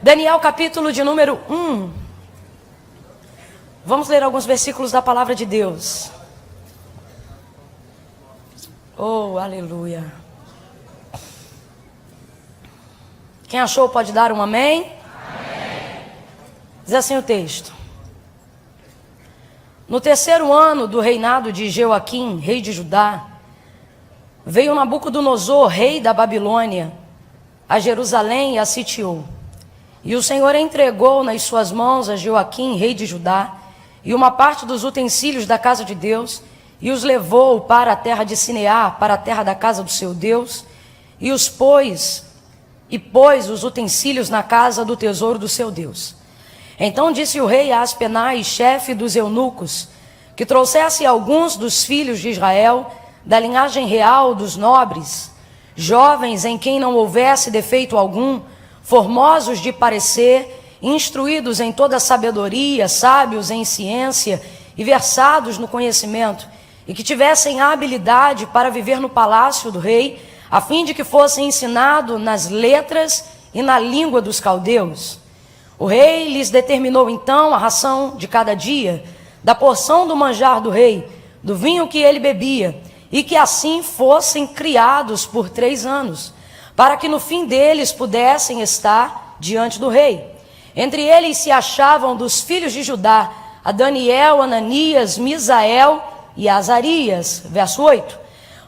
Daniel capítulo de número 1. Vamos ler alguns versículos da palavra de Deus. Oh, aleluia. Quem achou pode dar um amém? Amém. Diz assim o texto. No 3º ano do reinado de Jeoaquim, rei de Judá, veio Nabucodonosor, rei da Babilônia, a Jerusalém e a sitiou. E o Senhor entregou nas suas mãos a Jeoaquim, rei de Judá, e uma parte dos utensílios da casa de Deus, e os levou para a terra de Sinear, para a terra da casa do seu Deus, e pôs os utensílios na casa do tesouro do seu Deus. Então disse o rei a Aspenaz, chefe dos eunucos, que trouxesse alguns dos filhos de Israel, da linhagem real dos nobres, jovens em quem não houvesse defeito algum, formosos de parecer, instruídos em toda sabedoria, sábios em ciência e versados no conhecimento, e que tivessem habilidade para viver no palácio do rei, a fim de que fossem ensinados nas letras e na língua dos caldeus. O rei lhes determinou então a ração de cada dia, da porção do manjar do rei, do vinho que ele bebia, e que assim fossem criados por 3 anos, para que no fim deles pudessem estar diante do rei. Entre eles se achavam dos filhos de Judá, a Daniel, Ananias, Misael e Azarias. Verso 8.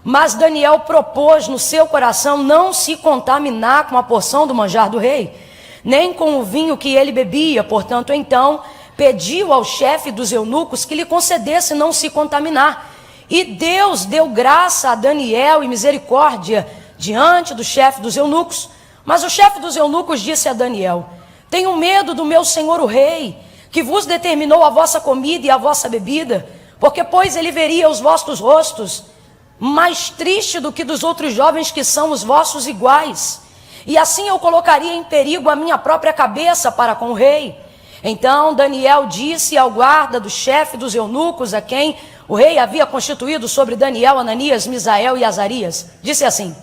Mas Daniel propôs no seu coração não se contaminar com a porção do manjar do rei, nem com o vinho que ele bebia. Portanto, então, pediu ao chefe dos eunucos que lhe concedesse não se contaminar. E Deus deu graça a Daniel e misericórdia diante do chefe dos eunucos. Mas o chefe dos eunucos disse a Daniel: tenho medo do meu senhor o rei, que vos determinou a vossa comida e a vossa bebida, porque pois ele veria os vossos rostos mais triste do que dos outros jovens que são os vossos iguais, e assim eu colocaria em perigo a minha própria cabeça para com o rei. Então Daniel disse ao guarda do chefe dos eunucos, a quem o rei havia constituído sobre Daniel, Ananias, Misael e Azarias, disse assim: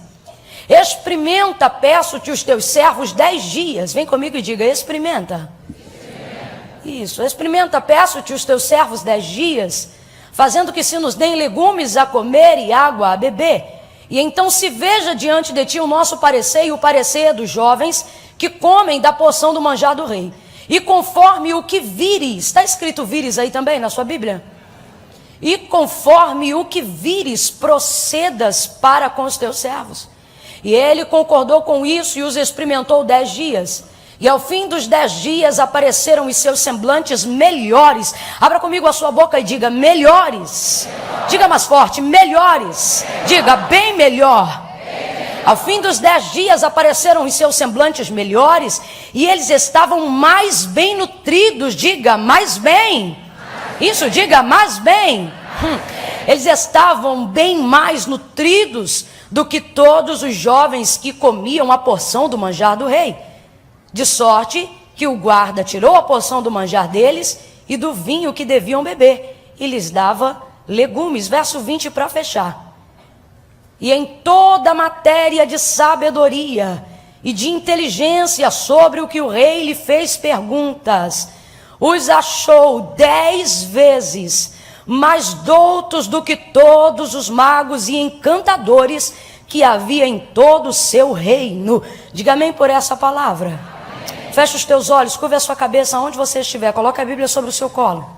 experimenta, peço-te, os teus servos 10 dias. Vem comigo e diga: experimenta. Isso, experimenta, peço-te, os teus servos 10 dias, fazendo que se nos deem legumes a comer e água a beber. E então se veja diante de ti o nosso parecer e o parecer dos jovens que comem da porção do manjar do rei. E conforme o que vires, está escrito vires aí também na sua Bíblia? E conforme o que vires, procedas para com os teus servos. E ele concordou com isso e os experimentou 10 dias. E ao fim dos 10 dias apareceram os seus semblantes melhores. Abra comigo a sua boca e diga: melhores. Diga mais forte: melhores. Diga: bem melhor. Ao fim dos 10 dias apareceram os seus semblantes melhores, e eles estavam mais bem nutridos. Diga: mais bem. Isso, diga: mais bem. Eles estavam bem mais nutridos do que todos os jovens que comiam a porção do manjar do rei. De sorte que o guarda tirou a porção do manjar deles e do vinho que deviam beber, e lhes dava legumes. Verso 20 para fechar. E em toda matéria de sabedoria e de inteligência sobre o que o rei lhe fez perguntas, os achou 10 vezes mais doutos do que todos os magos e encantadores que havia em todo o seu reino. Diga amém por essa palavra. Feche os teus olhos, curva a sua cabeça aonde você estiver, coloque a Bíblia sobre o seu colo.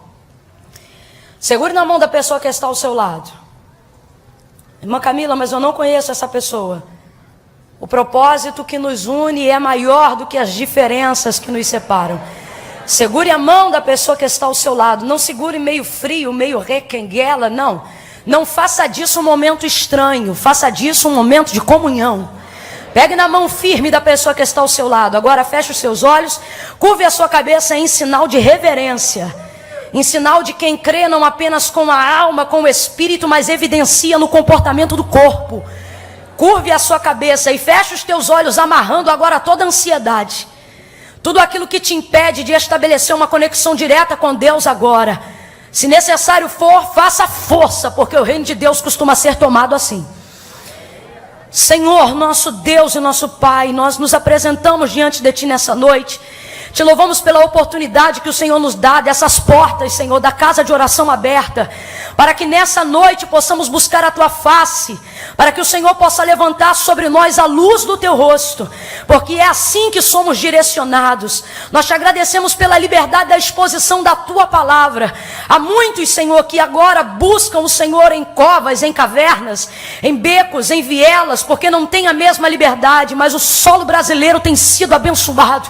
Segure na mão da pessoa que está ao seu lado. Irmã Camila, mas eu não conheço essa pessoa. O propósito que nos une é maior do que as diferenças que nos separam. Segure a mão da pessoa que está ao seu lado. Não segure meio frio, meio requenguela, não. Não faça disso um momento estranho, faça disso um momento de comunhão. Pegue na mão firme da pessoa que está ao seu lado. Agora feche os seus olhos, curve a sua cabeça em sinal de reverência. Em sinal de quem crê não apenas com a alma, com o espírito, mas evidencia no comportamento do corpo. Curve a sua cabeça e feche os teus olhos, amarrando agora toda a ansiedade. Tudo aquilo que te impede de estabelecer uma conexão direta com Deus agora. Se necessário for, faça força, porque o reino de Deus costuma ser tomado assim. Senhor, nosso Deus e nosso Pai, nós nos apresentamos diante de Ti nessa noite, Te louvamos pela oportunidade que o Senhor nos dá dessas portas, Senhor, da casa de oração aberta, para que nessa noite possamos buscar a Tua face, para que o Senhor possa levantar sobre nós a luz do Teu rosto, porque é assim que somos direcionados. Nós te agradecemos pela liberdade da exposição da Tua palavra. Há muitos, Senhor, que agora buscam o Senhor em covas, em cavernas, em becos, em vielas, porque não tem a mesma liberdade, mas o solo brasileiro tem sido abençoado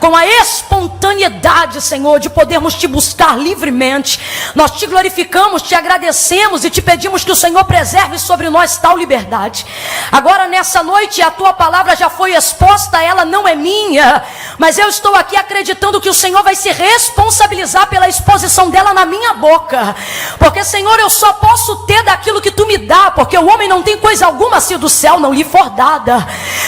com a espontaneidade, Senhor, de podermos te buscar livremente. Nós te glorificamos, te agradecemos e te pedimos que o Senhor preserve sobre nós tal liberdade. Agora nessa noite a tua palavra já foi exposta, ela não é minha, mas eu estou aqui acreditando que o Senhor vai se responsabilizar pela exposição dela na minha boca, porque Senhor, eu só posso ter daquilo que tu me dá, porque o homem não tem coisa alguma se do céu não lhe for dada.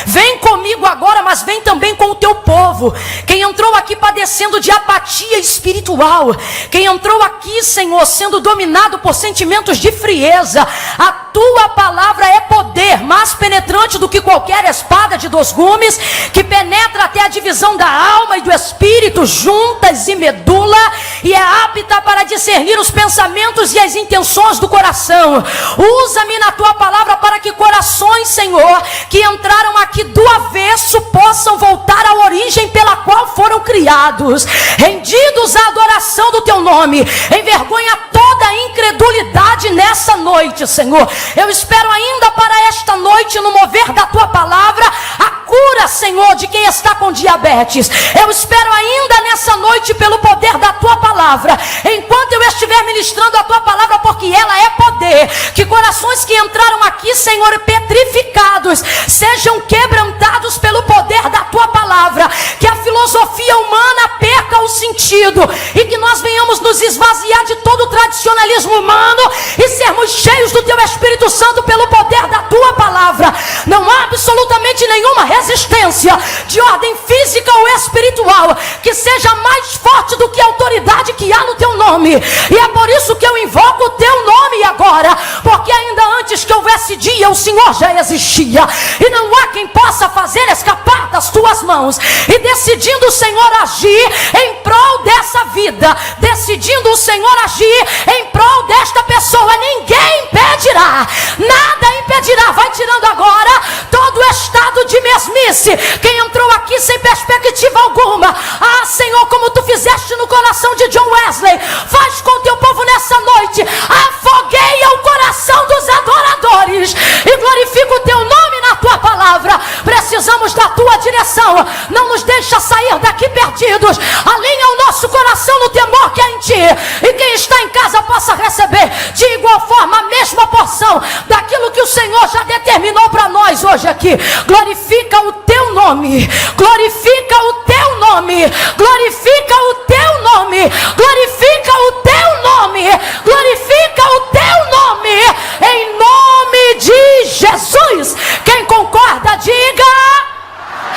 Vem comigo agora, mas vem também com o teu povo. Quem entrou aqui padecendo de apatia espiritual, quem entrou aqui, Senhor, sendo dominado por sentimentos de frieza, a tua palavra é poder, mais penetrante do que qualquer espada de 2 gumes, que penetra até a divisão da alma e do espírito, juntas e medula, e é apta para discernir os pensamentos e as intenções do coração. Usa-me na tua palavra para que corações, Senhor, que entraram aqui do avesso, possam voltar à origem pela qual foram criados, rendidos à adoração do teu nome. Envergonha toda a incredulidade nessa noite, Senhor. Eu espero ainda para esta noite, no mover da tua palavra, a cura, Senhor, de quem está com diabetes. Eu espero ainda nessa noite pelo poder da tua palavra, enquanto eu estiver ministrando a tua palavra, porque ela é poder, que corações que entraram aqui, Senhor, petrificados, sejam quebrantados pelo poder da tua palavra, que a filosofia humana perca o sentido, e que nós venhamos nos esvaziar de todo o tradicionalismo humano, e sermos cheios do teu Espírito Santo pelo poder da tua palavra. Não há absolutamente nenhuma resistência de ordem física ou espiritual que seja mais forte do que a autoridade que há no teu nome, e é por isso que eu invoco o teu nome agora, porque ainda antes que houvesse dia, o Senhor já existia, e não há quem possa fazer escapar das tuas mãos. E decidindo o Senhor agir em prol dessa vida, decidindo o Senhor agir em prol desta pessoa, ninguém impedirá, nada impedirá. Vai tirando agora todo o estado de mesmice, quem entrou aqui sem perspectiva alguma. Ah, Senhor, como tu fizeste no coração de John Wesley, faz com teu povo nessa noite, afogueia o coração dos adoradores e glorifica o teu nome na tua palavra. Precisamos da tua direção, não nos deixa sair daqui perdidos. Alinha o nosso coração no temor que é em ti, e quem está em casa possa receber de igual forma a mesma porção daquilo que o Senhor já determinou para nós hoje aqui. Glorifica o teu nome, glorifica o teu nome, glorifica o teu nome, glorifica o teu nome, glorifica o teu nome, em nome de Jesus. Quem concorda, diga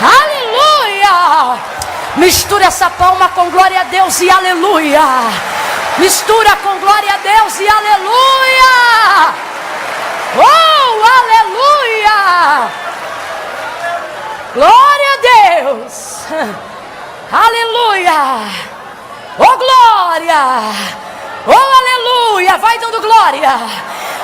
aleluia. Mistura essa palma com glória a Deus e aleluia. Mistura com glória a Deus e aleluia. Oh, aleluia. Glória a Deus. Aleluia. Oh, glória. Oh, aleluia. Vai dando glória.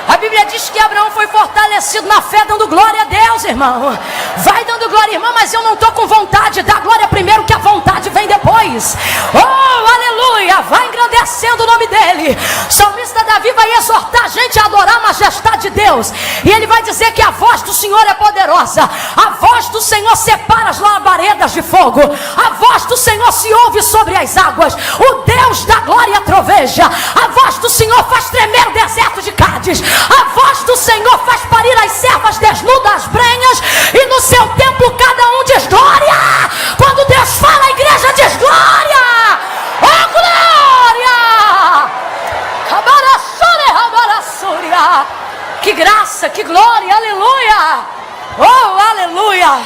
A Bíblia diz que Abraão foi fortalecido na fé, dando glória a Deus, irmão. Vai dando glória, irmão, mas eu não estou com vontade. Dá glória primeiro, que a vontade vem depois. Oh, aleluia. Vai engrandecendo o nome dele. O salmista Davi vai exortar a gente a adorar a majestade de Deus. E ele vai dizer que a voz do Senhor é poderosa. A voz do Senhor separa as labaredas de fogo. A voz do Senhor se ouve sobre as águas. O Deus da glória troveja. A voz do Senhor faz tremer o deserto de Cádiz. A voz do Senhor faz parir as servas desnudas brenhas, e no seu templo cada um diz glória. Quando Deus fala, a igreja diz glória. Oh, glória! Que graça, que glória, aleluia. Oh, aleluia.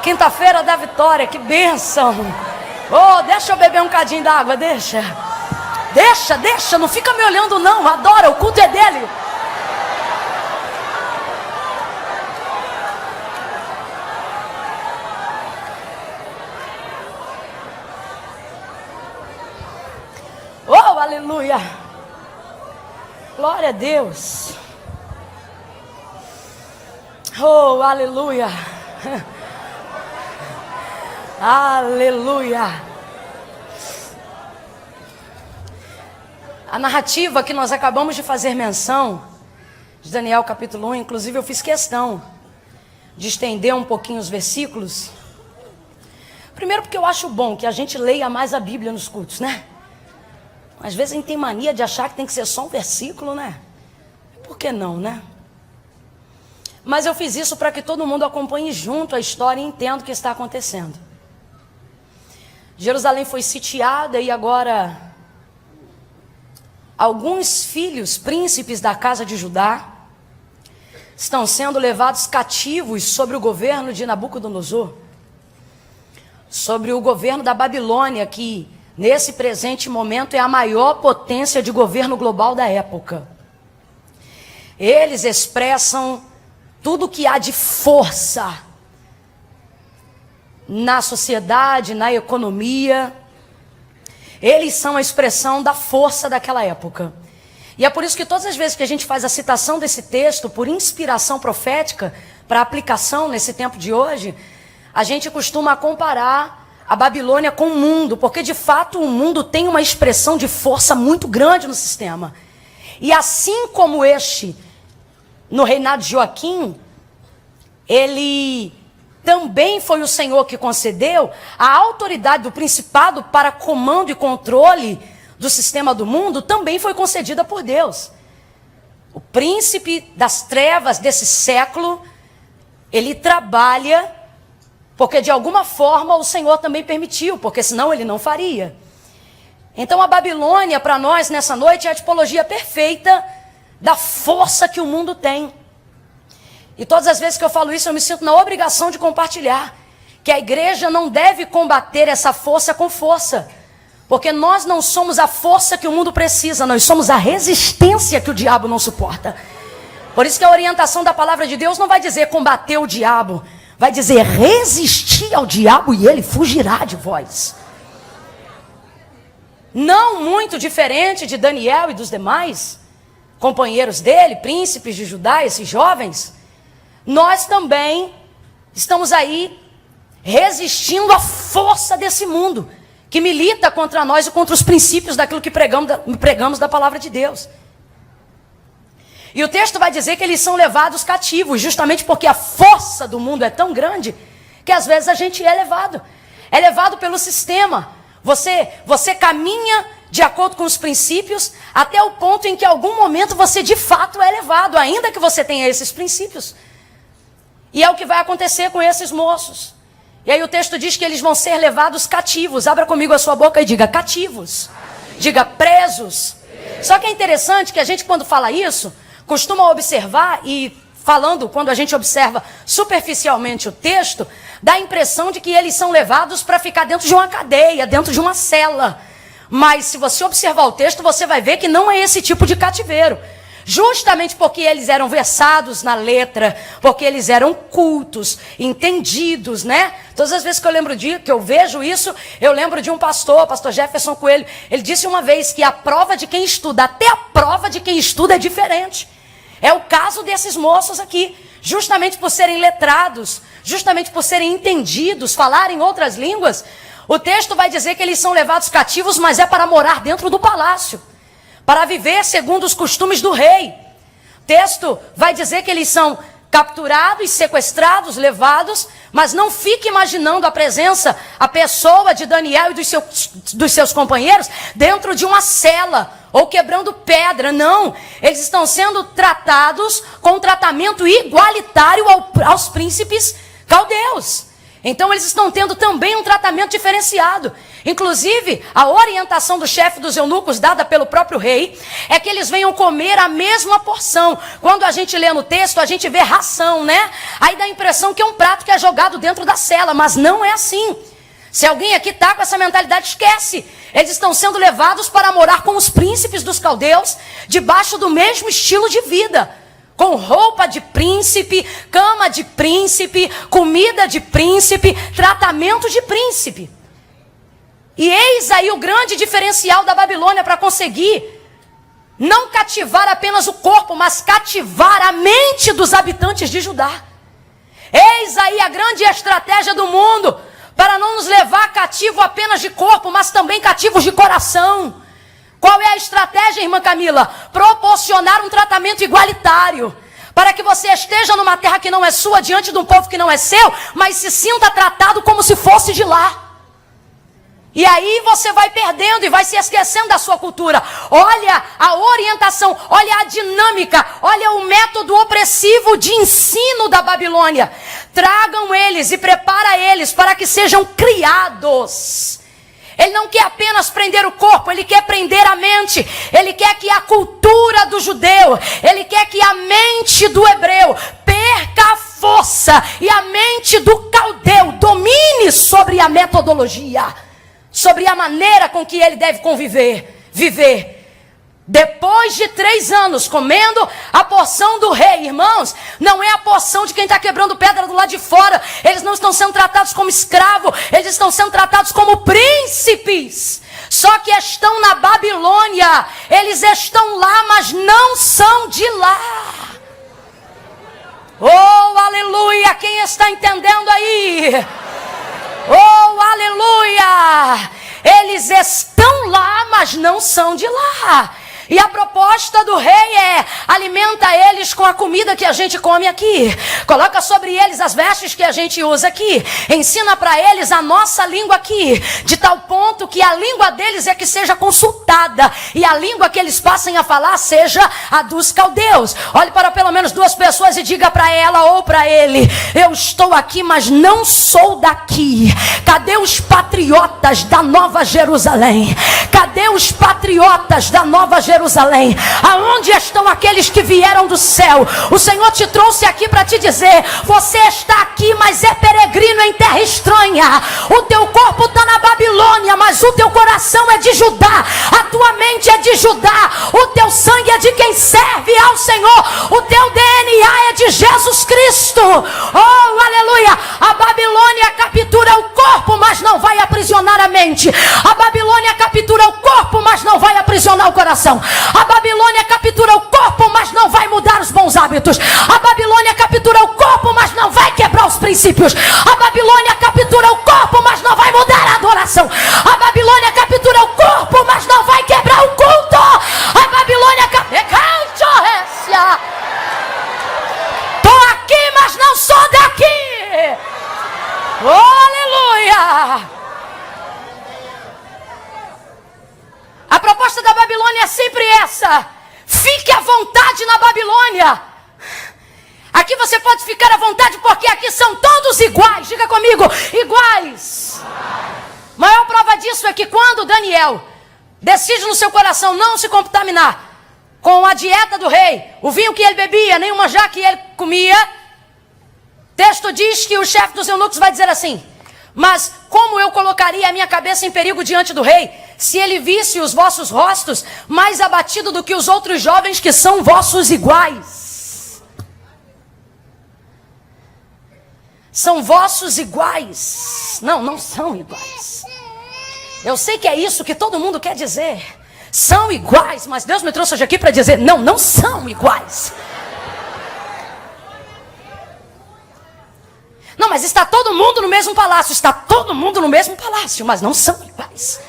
Quinta-feira da vitória, que bênção. Oh, deixa eu beber um cadinho d'água, deixa, não fica me olhando não, adora, o culto é dele. aleluia. Glória a Deus. Oh, aleluia. Aleluia. A narrativa que nós acabamos de fazer menção, de Daniel capítulo 1, inclusive eu fiz questão de estender um pouquinho os versículos. Primeiro porque eu acho bom que a gente leia mais a Bíblia nos cultos, né? Às vezes a gente tem mania de achar que tem que ser só um versículo, né? Por que não, né? Mas eu fiz isso para que todo mundo acompanhe junto a história e entenda o que está acontecendo. Jerusalém foi sitiada e agora alguns filhos, príncipes da casa de Judá, estão sendo levados cativos sob o governo de Nabucodonosor, sobre o governo da Babilônia, que nesse presente momento é a maior potência de governo global da época. Eles expressam tudo que há de força na sociedade, na economia. Eles são a expressão da força daquela época. E é por isso que todas as vezes que a gente faz a citação desse texto, por inspiração profética, para aplicação nesse tempo de hoje, a gente costuma comparar a Babilônia com o mundo, porque de fato o mundo tem uma expressão de força muito grande no sistema. E assim como este, no reinado de Joaquim, ele também foi o Senhor que concedeu a autoridade do principado para comando e controle do sistema do mundo, também foi concedida por Deus. O príncipe das trevas desse século, ele trabalha porque de alguma forma o Senhor também permitiu, porque senão ele não faria. Então a Babilônia para nós nessa noite é a tipologia perfeita da força que o mundo tem. E todas as vezes que eu falo isso, eu me sinto na obrigação de compartilhar que a igreja não deve combater essa força com força, porque nós não somos a força que o mundo precisa, nós somos a resistência que o diabo não suporta. Por isso que a orientação da palavra de Deus não vai dizer combater o diabo, vai dizer resistir ao diabo e ele fugirá de vós. Não muito diferente de Daniel e dos demais companheiros dele, príncipes de Judá, esses jovens, nós também estamos aí resistindo à força desse mundo, que milita contra nós e contra os princípios daquilo que pregamos da palavra de Deus. E o texto vai dizer que eles são levados cativos, justamente porque a força do mundo é tão grande, que às vezes a gente é levado pelo sistema. Você caminha de acordo com os princípios, até o ponto em que em algum momento você de fato é levado, ainda que você tenha esses princípios. E é o que vai acontecer com esses moços. E aí o texto diz que eles vão ser levados cativos. Abra comigo a sua boca e diga cativos. Diga presos. Só que é interessante que a gente, quando fala isso, costuma observar, e falando, quando a gente observa superficialmente o texto, dá a impressão de que eles são levados para ficar dentro de uma cadeia, dentro de uma cela. Mas se você observar o texto, você vai ver que não é esse tipo de cativeiro. Justamente porque eles eram versados na letra, porque eles eram cultos, entendidos, né? Todas as vezes que eu vejo isso, eu lembro de um pastor Jefferson Coelho. Ele disse uma vez que a prova de quem estuda, até a prova de quem estuda é diferente. É o caso desses moços aqui, justamente por serem letrados, justamente por serem entendidos, falarem outras línguas. O texto vai dizer que eles são levados cativos, mas é para morar dentro do palácio, para viver segundo os costumes do rei. O texto vai dizer que eles são capturados, sequestrados, levados, mas não fique imaginando a pessoa de Daniel e dos seus companheiros dentro de uma cela ou quebrando pedra. Não, eles estão sendo tratados com um tratamento igualitário aos príncipes caldeus. Então eles estão tendo também um tratamento diferenciado. Inclusive, a orientação do chefe dos eunucos, dada pelo próprio rei, é que eles venham comer a mesma porção. Quando a gente lê no texto, a gente vê ração, né? Aí dá a impressão que é um prato que é jogado dentro da cela, mas não é assim. Se alguém aqui está com essa mentalidade, esquece. Eles estão sendo levados para morar com os príncipes dos caldeus, debaixo do mesmo estilo de vida. Com roupa de príncipe, cama de príncipe, comida de príncipe, tratamento de príncipe. E Eis aí o grande diferencial da Babilônia para conseguir não cativar apenas o corpo, mas cativar a mente dos habitantes de Judá. Eis aí a grande estratégia do mundo para não nos levar cativo apenas de corpo, mas também cativos de coração. Qual é a estratégia, irmã Camila? Proporcionar um tratamento igualitário. Para que você esteja numa terra que não é sua, diante de um povo que não é seu, mas se sinta tratado como se fosse de lá. E aí você vai perdendo e vai se esquecendo da sua cultura. Olha a orientação, olha a dinâmica, olha o método opressivo de ensino da Babilônia. Tragam eles e prepara eles para que sejam criados. Ele não quer apenas prender o corpo, ele quer prender a mente. Ele quer que a cultura do judeu, ele quer que a mente do hebreu perca a força e a mente do caldeu domine sobre a metodologia, sobre a maneira com que ele deve viver. Depois de 3 anos comendo a porção do rei, irmãos, não é a porção de quem está quebrando pedra do lado de fora. Eles não estão sendo tratados como escravos, eles estão sendo tratados como príncipes. Só que estão na Babilônia, eles estão lá, mas não são de lá. Oh, aleluia, quem está entendendo aí? Oh, aleluia! Eles estão lá, mas não são de lá. E a proposta do rei é: alimenta eles com a comida que a gente come aqui, coloca sobre eles as vestes que a gente usa aqui, ensina para eles a nossa língua aqui, de tal ponto que a língua deles é que seja consultada, e a língua que eles passem a falar seja a dos caldeus. Olhe para pelo menos 2 pessoas e diga para ela ou para ele: eu estou aqui, mas não sou daqui. Cadê os patriotas da Nova Jerusalém? Cadê os patriotas da Nova Jerusalém? Aonde estão aqueles que vieram do céu? O Senhor te trouxe aqui para te dizer: você está aqui, mas é peregrino em terra estranha. O teu corpo está na Babilônia, mas o teu coração é de Judá, a tua mente é de Judá, o teu sangue é de quem serve ao Senhor, o teu DNA é de Jesus Cristo. Oh, aleluia! A Babilônia captura o corpo, mas não vai aprisionar a mente. A Babilônia captura o corpo, mas não vai aprisionar o coração. A Babilônia captura o corpo, mas não vai mudar os bons hábitos. A Babilônia captura o corpo, mas não vai quebrar os princípios. A Babilônia captura o corpo, mas não vai mudar a adoração. A Babilônia captura o corpo, mas não vai quebrar o culto. A Babilônia tô aqui, mas não sou daqui. Oh, aleluia! A proposta da Babilônia é sempre essa: fique à vontade na Babilônia. Aqui você pode ficar à vontade, porque aqui são todos iguais. Diga comigo: iguais. Maior prova disso é que quando Daniel decide no seu coração não se contaminar com a dieta do rei, o vinho que ele bebia, nem o manjar que ele comia, texto diz que o chefe dos eunucos vai dizer assim: mas como eu colocaria a minha cabeça em perigo diante do rei, se ele visse os vossos rostos mais abatido do que os outros jovens que são vossos iguais? São vossos iguais. Não, não são iguais. Eu sei que é isso que todo mundo quer dizer. São iguais, mas Deus me trouxe hoje aqui para dizer: não, não são iguais. Não, mas está todo mundo no mesmo palácio. Está todo mundo no mesmo palácio, mas não são iguais.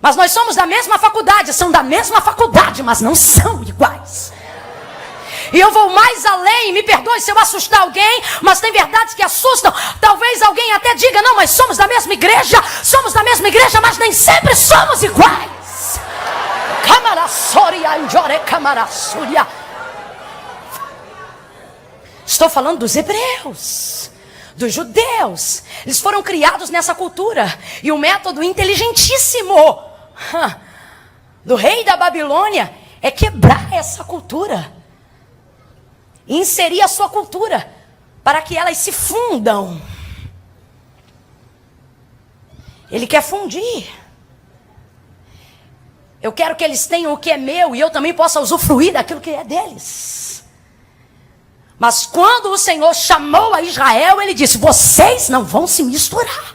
Mas nós somos da mesma faculdade, são da mesma faculdade, mas não são iguais. E eu vou mais além, me perdoe se eu assustar alguém, mas tem verdades que assustam. Talvez alguém até diga: não, mas somos da mesma igreja, mas nem sempre somos iguais. Estou falando dos hebreus, dos judeus. Eles foram criados nessa cultura. E o método inteligentíssimo do rei da Babilônia é quebrar essa cultura e inserir a sua cultura para que elas se fundam. Ele quer fundir. Eu quero que eles tenham o que é meu e eu também possa usufruir daquilo que é deles. Mas quando o Senhor chamou a Israel, ele disse: vocês não vão se misturar.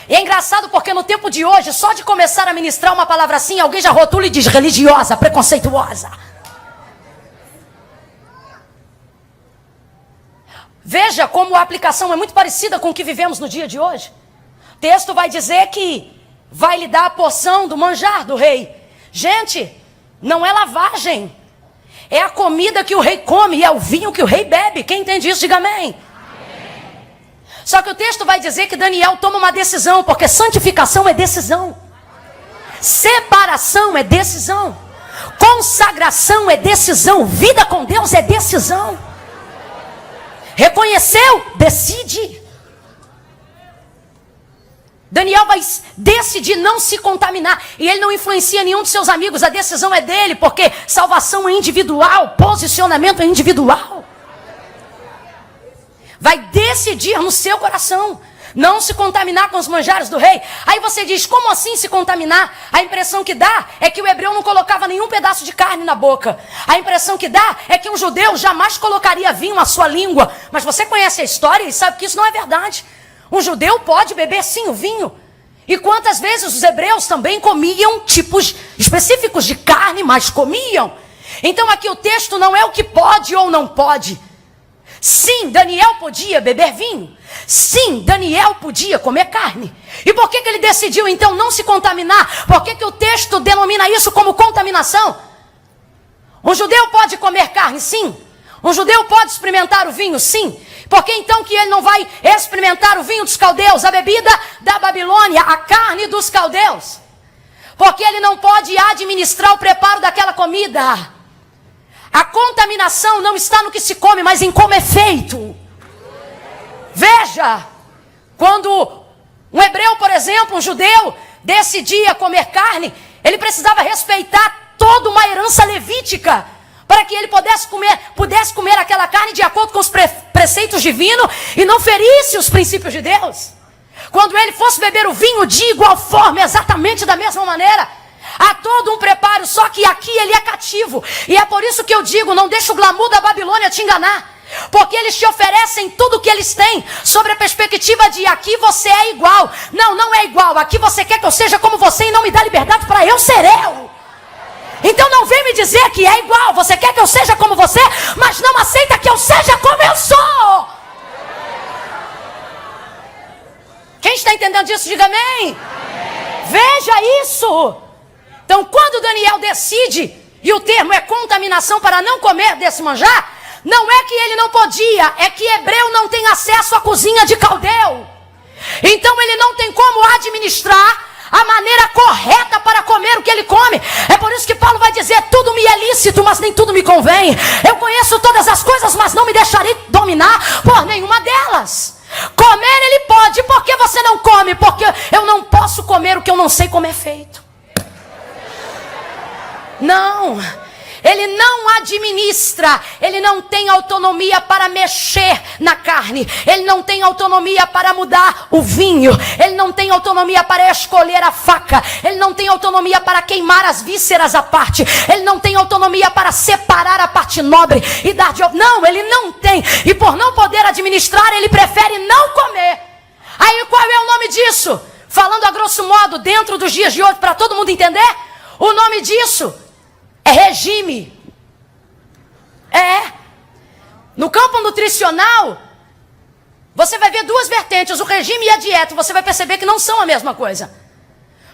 E é engraçado porque no tempo de hoje, só de começar a ministrar uma palavra assim, alguém já rotula e diz religiosa, preconceituosa. Veja como a aplicação é muito parecida com o que vivemos no dia de hoje. O texto vai dizer que vai lhe dar a porção do manjar do rei. Gente, não é lavagem. É a comida que o rei come e é o vinho que o rei bebe. Quem entende isso, diga amém. Só que o texto vai dizer que Daniel toma uma decisão, porque santificação é decisão. Separação é decisão. Consagração é decisão. Vida com Deus é decisão. Reconheceu? Decide. Daniel vai decidir não se contaminar. E ele não influencia nenhum dos seus amigos. A decisão é dele, porque salvação é individual. Posicionamento é individual. Vai decidir no seu coração não se contaminar com os manjares do rei. Aí você diz, como assim se contaminar? A impressão que dá é que o hebreu não colocava nenhum pedaço de carne na boca. A impressão que dá é que um judeu jamais colocaria vinho à sua língua. Mas você conhece a história e sabe que isso não é verdade. Um judeu pode beber sim o vinho. E quantas vezes os hebreus também comiam tipos específicos de carne, mas comiam. Então aqui o texto não é o que pode ou não pode. Sim, Daniel podia beber vinho. Sim, Daniel podia comer carne. E por que ele decidiu então não se contaminar? Por que o texto denomina isso como contaminação? Um judeu pode comer carne? Sim. Um judeu pode experimentar o vinho? Sim. Por que então que ele não vai experimentar o vinho dos caldeus, a bebida da Babilônia, a carne dos caldeus? Porque ele não pode administrar o preparo daquela comida. A contaminação não está no que se come, mas em como é feito. Veja, quando um hebreu, por exemplo, um judeu, decidia comer carne, ele precisava respeitar toda uma herança levítica, para que ele pudesse comer aquela carne de acordo com os preceitos divinos e não ferisse os princípios de Deus. Quando ele fosse beber o vinho de igual forma, exatamente da mesma maneira. Há todo um preparo, só que aqui ele é cativo. E é por isso que eu digo, não deixa o glamour da Babilônia te enganar. Porque eles te oferecem tudo o que eles têm, sobre a perspectiva de aqui você é igual. Não, não é igual. Aqui você quer que eu seja como você e não me dá liberdade para eu ser eu. Então não vem me dizer que é igual. Você quer que eu seja como você, mas não aceita que eu seja como eu sou. Quem está entendendo disso, diga amém. Veja isso. Então quando Daniel decide, e o termo é contaminação para não comer desse manjar, não é que ele não podia, é que hebreu não tem acesso à cozinha de caldeu. Então ele não tem como administrar a maneira correta para comer o que ele come. É por isso que Paulo vai dizer, tudo me é lícito, mas nem tudo me convém. Eu conheço todas as coisas, mas não me deixarei dominar por nenhuma delas. Comer ele pode, por que você não come? Porque eu não posso comer o que eu não sei como é feito. Não, ele não administra, ele não tem autonomia para mexer na carne, ele não tem autonomia para mudar o vinho, ele não tem autonomia para escolher a faca, ele não tem autonomia para queimar as vísceras à parte, ele não tem autonomia para separar a parte nobre e dar de... Não, ele não tem, e por não poder administrar, ele prefere não comer. Aí qual é o nome disso? Falando a grosso modo, dentro dos dias de hoje, para todo mundo entender, o nome disso é regime. No campo nutricional, você vai ver duas vertentes, o regime e a dieta. Você vai perceber que não são a mesma coisa.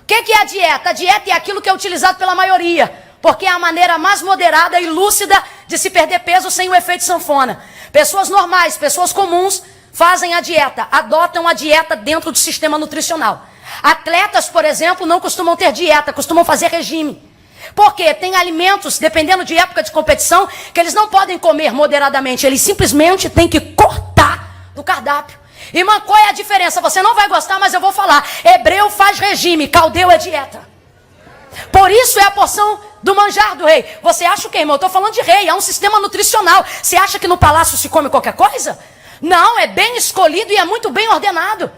O que é a dieta? A dieta é aquilo que é utilizado pela maioria, porque é a maneira mais moderada e lúcida de se perder peso sem o efeito sanfona. Pessoas normais, pessoas comuns, fazem a dieta, adotam a dieta dentro do sistema nutricional. Atletas, por exemplo, não costumam ter dieta, costumam fazer regime. Porque tem alimentos, dependendo de época de competição, que eles não podem comer moderadamente. Eles simplesmente têm que cortar do cardápio. Irmã, qual é a diferença? Você não vai gostar, mas eu vou falar. Hebreu faz regime, caldeu é dieta. Por isso é a porção do manjar do rei. Você acha o quê, irmão? Eu estou falando de rei, é um sistema nutricional. Você acha que no palácio se come qualquer coisa? Não, é bem escolhido e é muito bem ordenado.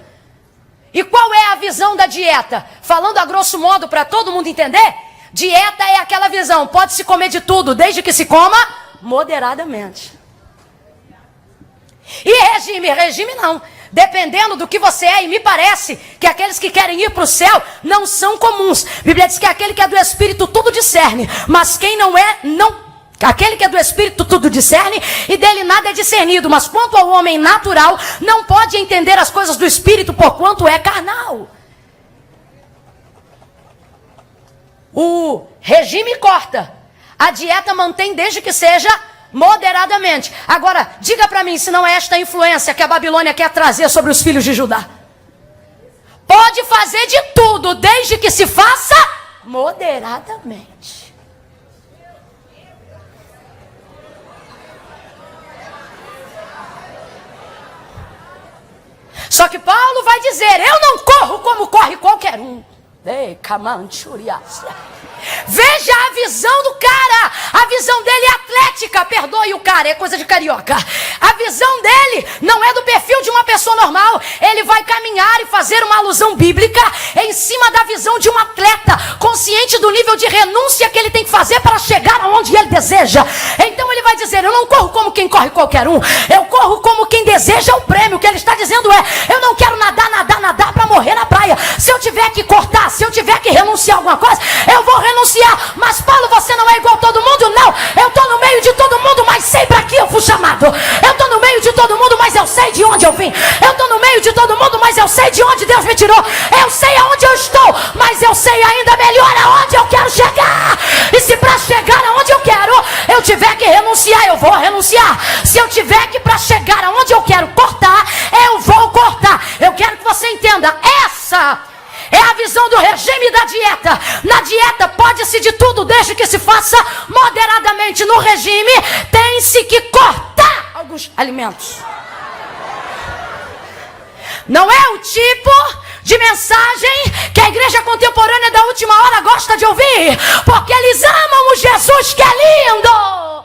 E qual é a visão da dieta? Falando a grosso modo para todo mundo entender... Dieta é aquela visão, pode-se comer de tudo, desde que se coma moderadamente. E regime? Regime não. Dependendo do que você é, e me parece que aqueles que querem ir para o céu não são comuns. A Bíblia diz que aquele que é do Espírito tudo discerne, mas quem não é, não. Aquele que é do Espírito tudo discerne e dele nada é discernido. Mas quanto ao homem natural, não pode entender as coisas do Espírito, porquanto é carnal. O regime corta, a dieta mantém desde que seja moderadamente. Agora, diga para mim se não é esta influência que a Babilônia quer trazer sobre os filhos de Judá. Pode fazer de tudo, desde que se faça moderadamente. Só que Paulo vai dizer, eu não corro como corre qualquer um. Veja a visão do cara. A visão dele é atlética. Perdoe o cara, é coisa de carioca. A visão dele não é do perfil de uma pessoa normal. Ele vai caminhar e fazer uma alusão bíblica em cima da visão de um atleta, consciente do nível de renúncia que ele tem que fazer para chegar aonde ele deseja. Então ele vai dizer, eu não corro como quem corre qualquer um. Eu corro como quem deseja o prêmio. O que ele está dizendo é, eu não quero nadar para morrer na praia. Se eu tiver que cortar, se eu tiver que renunciar a alguma coisa, eu vou renunciar. Mas Paulo, você não é igual a todo mundo? Não, eu estou no meio de todo mundo, mas sei para que eu fui chamado. Eu estou no meio de todo mundo, mas eu sei de onde eu vim. Eu estou no meio de todo mundo, mas eu sei de onde Deus me tirou. Eu sei aonde eu estou, mas eu sei ainda melhor aonde eu quero chegar. E se para chegar aonde eu quero, eu tiver que renunciar, eu vou renunciar. Se eu tiver que para chegar aonde eu quero cortar, eu vou cortar. Eu quero que você entenda, essa é a visão do regime da dieta. Na dieta pode-se de tudo, desde que se faça moderadamente. No regime tem-se que cortar alguns alimentos. Não é o tipo de mensagem que a igreja contemporânea da última hora gosta de ouvir, porque eles amam o Jesus que é lindo.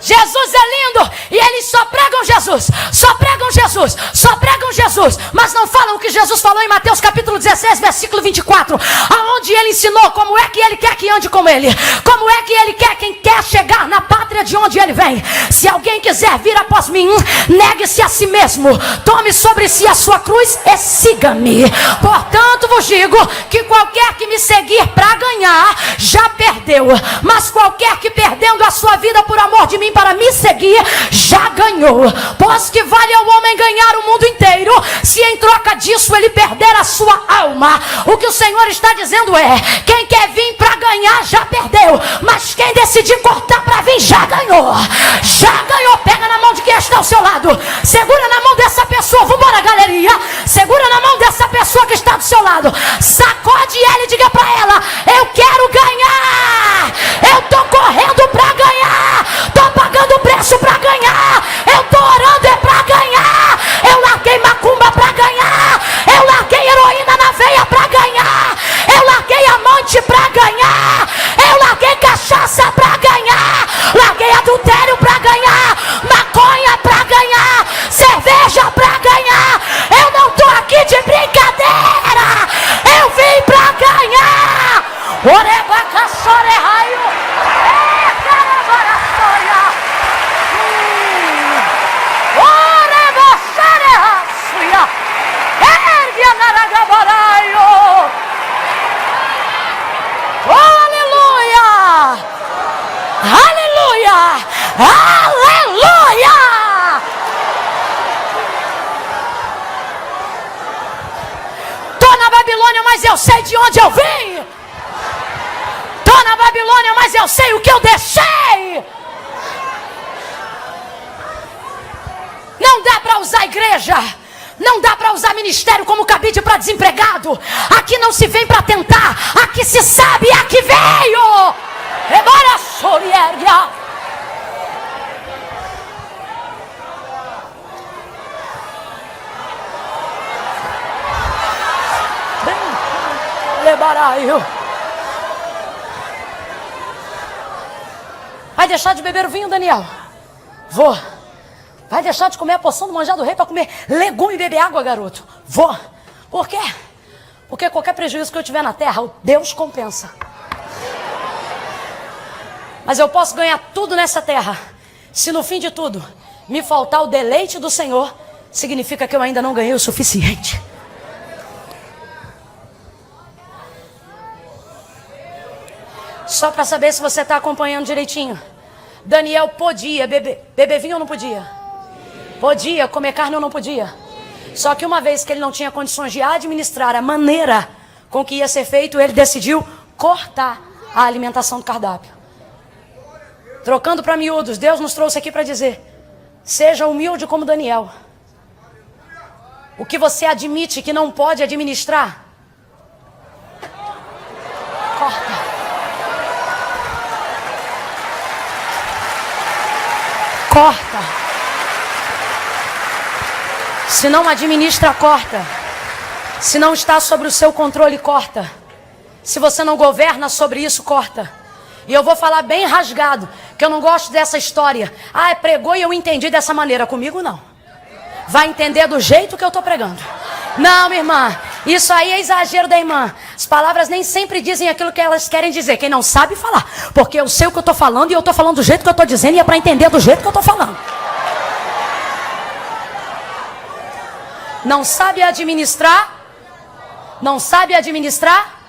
Jesus é lindo e eles só pregam Jesus, só pregam Jesus, só pregam Jesus, mas não falam o que Jesus falou em Mateus capítulo 16, versículo 24, aonde ele ensinou como é que ele quer que ande com ele, como é que ele quer quem quer chegar na pátria de onde ele vem. Se alguém quiser vir após mim, negue-se a si mesmo, tome sobre si a sua cruz e siga-me. Portanto vos digo que qualquer que me seguir para ganhar, já perdeu, mas qualquer que perdendo a sua vida por amor de mim para me seguir, já ganhou. Pois que vale ao homem ganhar o mundo inteiro, se em troca disso ele perder a sua alma. O que o Senhor está dizendo é, quem quer vir para ganhar já perdeu, mas quem decidir cortar para vir já ganhou. Já ganhou. Pega na mão de quem está ao seu lado, segura na mão dessa pessoa, vambora galeria, segura na mão dessa pessoa que está do seu lado, sacode ela e diga para ela, eu quero ganhar, eu estou correndo para ganhar, estou pagando preço para ganhar, eu estou orando é para ganhar, eu larguei macumba para ganhar, eu larguei heroína na veia para ganhar, eu larguei amante para ganhar, eu larguei cachaça para ganhar, larguei adultério para ganhar, maconha para ganhar, cerveja para ganhar. Eu não estou aqui de brincadeira, eu vim para ganhar. Orebaca sore raio, aleluia, aleluia. Estou na Babilônia, mas eu sei de onde eu vim. Estou na Babilônia, mas eu sei o que eu deixei. Não dá para usar a igreja, não dá para usar ministério como cabide para desempregado. Aqui não se vem para tentar, aqui se sabe a que veio. Embora sorierga. Lebaraio. Vai deixar de beber o vinho, Daniel? Vou. Vai deixar de comer a porção do manjar do rei para comer legume e beber água, garoto? Vou. Por quê? Porque qualquer prejuízo que eu tiver na terra, Deus compensa. Mas eu posso ganhar tudo nessa terra, se no fim de tudo me faltar o deleite do Senhor, significa que eu ainda não ganhei o suficiente. Só para saber se você está acompanhando direitinho. Daniel podia beber vinho ou não podia? Podia comer carne ou não podia? Só que uma vez que ele não tinha condições de administrar a maneira com que ia ser feito, ele decidiu cortar a alimentação do cardápio. Trocando para miúdos, Deus nos trouxe aqui para dizer: seja humilde como Daniel. O que você admite que não pode administrar, corta. Corta. Se não administra, corta. Se não está sobre o seu controle, corta. Se você não governa sobre isso, corta. E eu vou falar bem rasgado, que eu não gosto dessa história. Ah, pregou e eu entendi dessa maneira. Comigo não. Vai entender do jeito que eu estou pregando. Não, minha irmã, isso aí é exagero da irmã. As palavras nem sempre dizem aquilo que elas querem dizer. Quem não sabe falar, porque eu sei o que eu estou falando e eu estou falando do jeito que eu estou dizendo, e é para entender do jeito que eu estou falando. Não sabe administrar? Não sabe administrar?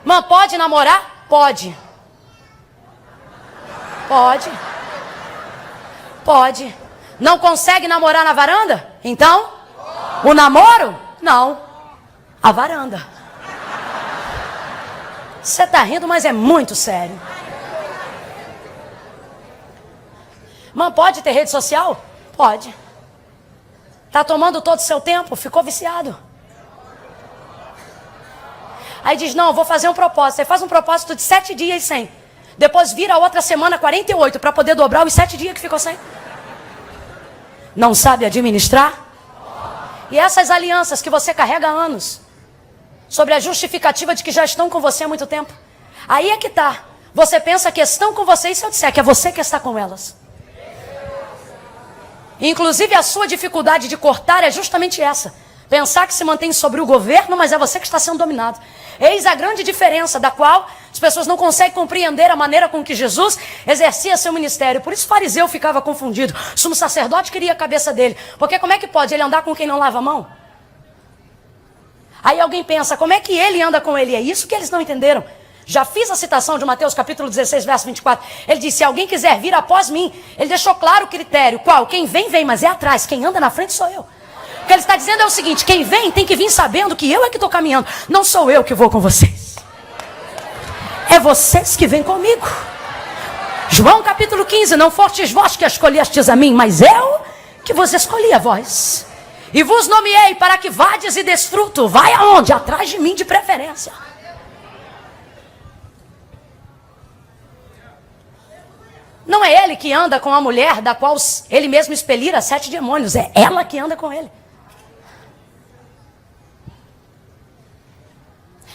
Irmã, pode namorar? Pode. Pode. Pode. Não consegue namorar na varanda? Então, o namoro? Não. A varanda. Você está rindo, mas é muito sério. Irmã, pode ter rede social? Pode. Está tomando todo o seu tempo? Ficou viciado. Aí diz, não, vou fazer um propósito. Você faz um propósito de 7 dias sem. Depois vira outra semana 48 para poder dobrar os 7 dias que ficou sem. Não sabe administrar? E essas alianças que você carrega há anos, sobre a justificativa de que já estão com você há muito tempo. Aí é que está. Você pensa que estão com você, e se eu disser que é você que está com elas? Inclusive a sua dificuldade de cortar é justamente essa. Pensar que se mantém sobre o governo, mas é você que está sendo dominado. Eis a grande diferença da qual as pessoas não conseguem compreender a maneira com que Jesus exercia seu ministério. Por isso o fariseu ficava confundido. O sumo sacerdote queria a cabeça dele. Porque como é que pode ele andar com quem não lava a mão? Aí alguém pensa, como é que ele anda com ele? É isso que eles não entenderam. Já fiz a citação de Mateus capítulo 16, verso 24. Ele disse, se alguém quiser vir após mim, ele deixou claro o critério. Qual? Quem vem, vem, mas é atrás. Quem anda na frente sou eu. O que ele está dizendo é o seguinte, quem vem tem que vir sabendo que eu é que estou caminhando. Não sou eu que vou com vocês. É vocês que vêm comigo. João capítulo 15, não fostes vós que escolhestes a mim, mas eu que vos escolhi a vós. E vos nomeei para que vades e desfruto. Vai aonde? Atrás de mim de preferência. Não é ele que anda com a mulher da qual ele mesmo expelira 7 demônios. É ela que anda com ele.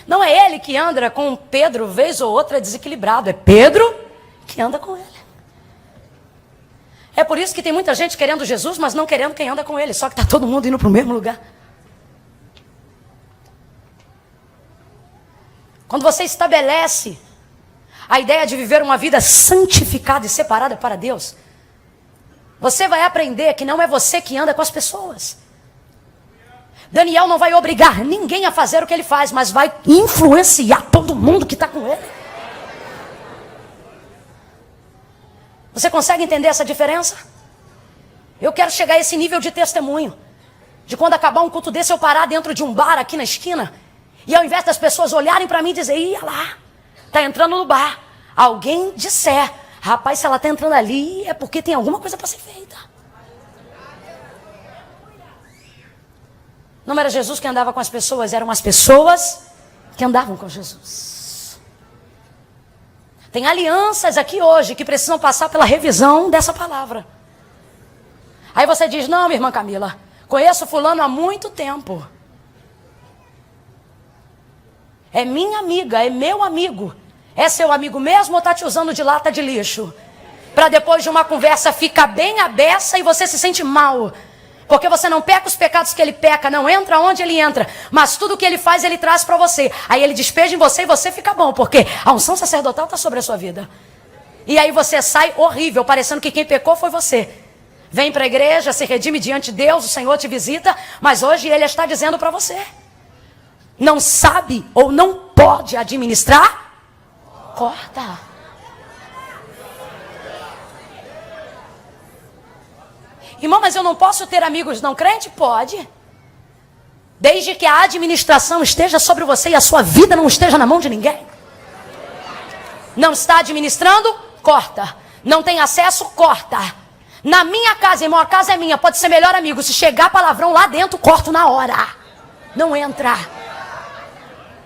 Não é ele que anda com Pedro, vez ou outra desequilibrado. É Pedro que anda com ele. É por isso que tem muita gente querendo Jesus, mas não querendo quem anda com ele. Só que está todo mundo indo para o mesmo lugar. Quando você estabelece a ideia de viver uma vida santificada e separada para Deus, você vai aprender que não é você que anda com as pessoas. Daniel não vai obrigar ninguém a fazer o que ele faz, mas vai influenciar todo mundo que está com ele. Você consegue entender essa diferença? Eu quero chegar a esse nível de testemunho. De quando acabar um culto desse, eu parar dentro de um bar aqui na esquina, e ao invés das pessoas olharem para mim e dizer, ia lá, está entrando no bar. Alguém disser, rapaz, se ela está entrando ali, é porque tem alguma coisa para ser feita. Não era Jesus que andava com as pessoas, eram as pessoas que andavam com Jesus. Tem alianças aqui hoje que precisam passar pela revisão dessa palavra. Aí você diz, não, minha irmã Camila, conheço fulano há muito tempo. É minha amiga, é meu amigo. É seu amigo mesmo ou está te usando de lata de lixo? Para depois de uma conversa ficar bem à beça e você se sente mal. Porque você não peca os pecados que ele peca, não entra onde ele entra. Mas tudo que ele faz, ele traz para você. Aí ele despeja em você e você fica bom. Porque a unção sacerdotal está sobre a sua vida. E aí você sai horrível, parecendo que quem pecou foi você. vem para a igreja, se redime diante de Deus, o Senhor te visita, mas hoje Ele está dizendo para você, não sabe ou não pode administrar, corta. Irmão, mas eu não posso ter amigos não crentes? Pode. Desde que a administração esteja sobre você e a sua vida não esteja na mão de ninguém. Não está administrando? Corta. Não tem acesso? Corta. Na minha casa, irmão, a casa é minha, pode ser melhor amigo. Se chegar palavrão lá dentro, corto na hora. Não entra.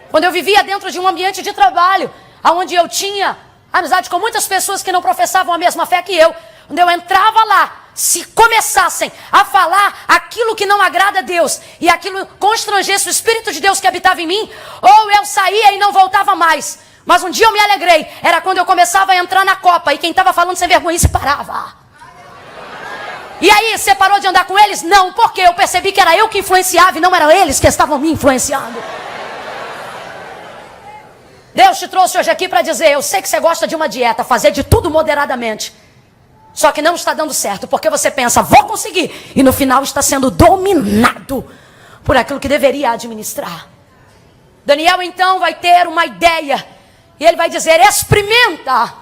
Quando eu vivia dentro de um ambiente de trabalho, onde eu tinha amizade com muitas pessoas que não professavam a mesma fé que eu, quando eu entrava lá, se começassem a falar aquilo que não agrada a Deus e aquilo constrangesse o Espírito de Deus que habitava em mim, ou eu saía e não voltava mais. Mas um dia eu me alegrei, era quando eu começava a entrar na copa e quem estava falando sem vergonha se parava. E aí, você parou de andar com eles? Não, porque eu percebi que era eu que influenciava e não eram eles que estavam me influenciando. Deus te trouxe hoje aqui para dizer, eu sei que você gosta de uma dieta, fazer de tudo moderadamente. Só que não está dando certo, porque você pensa, vou conseguir. E no final está sendo dominado por aquilo que deveria administrar. Daniel então vai ter uma ideia. E ele vai dizer, experimenta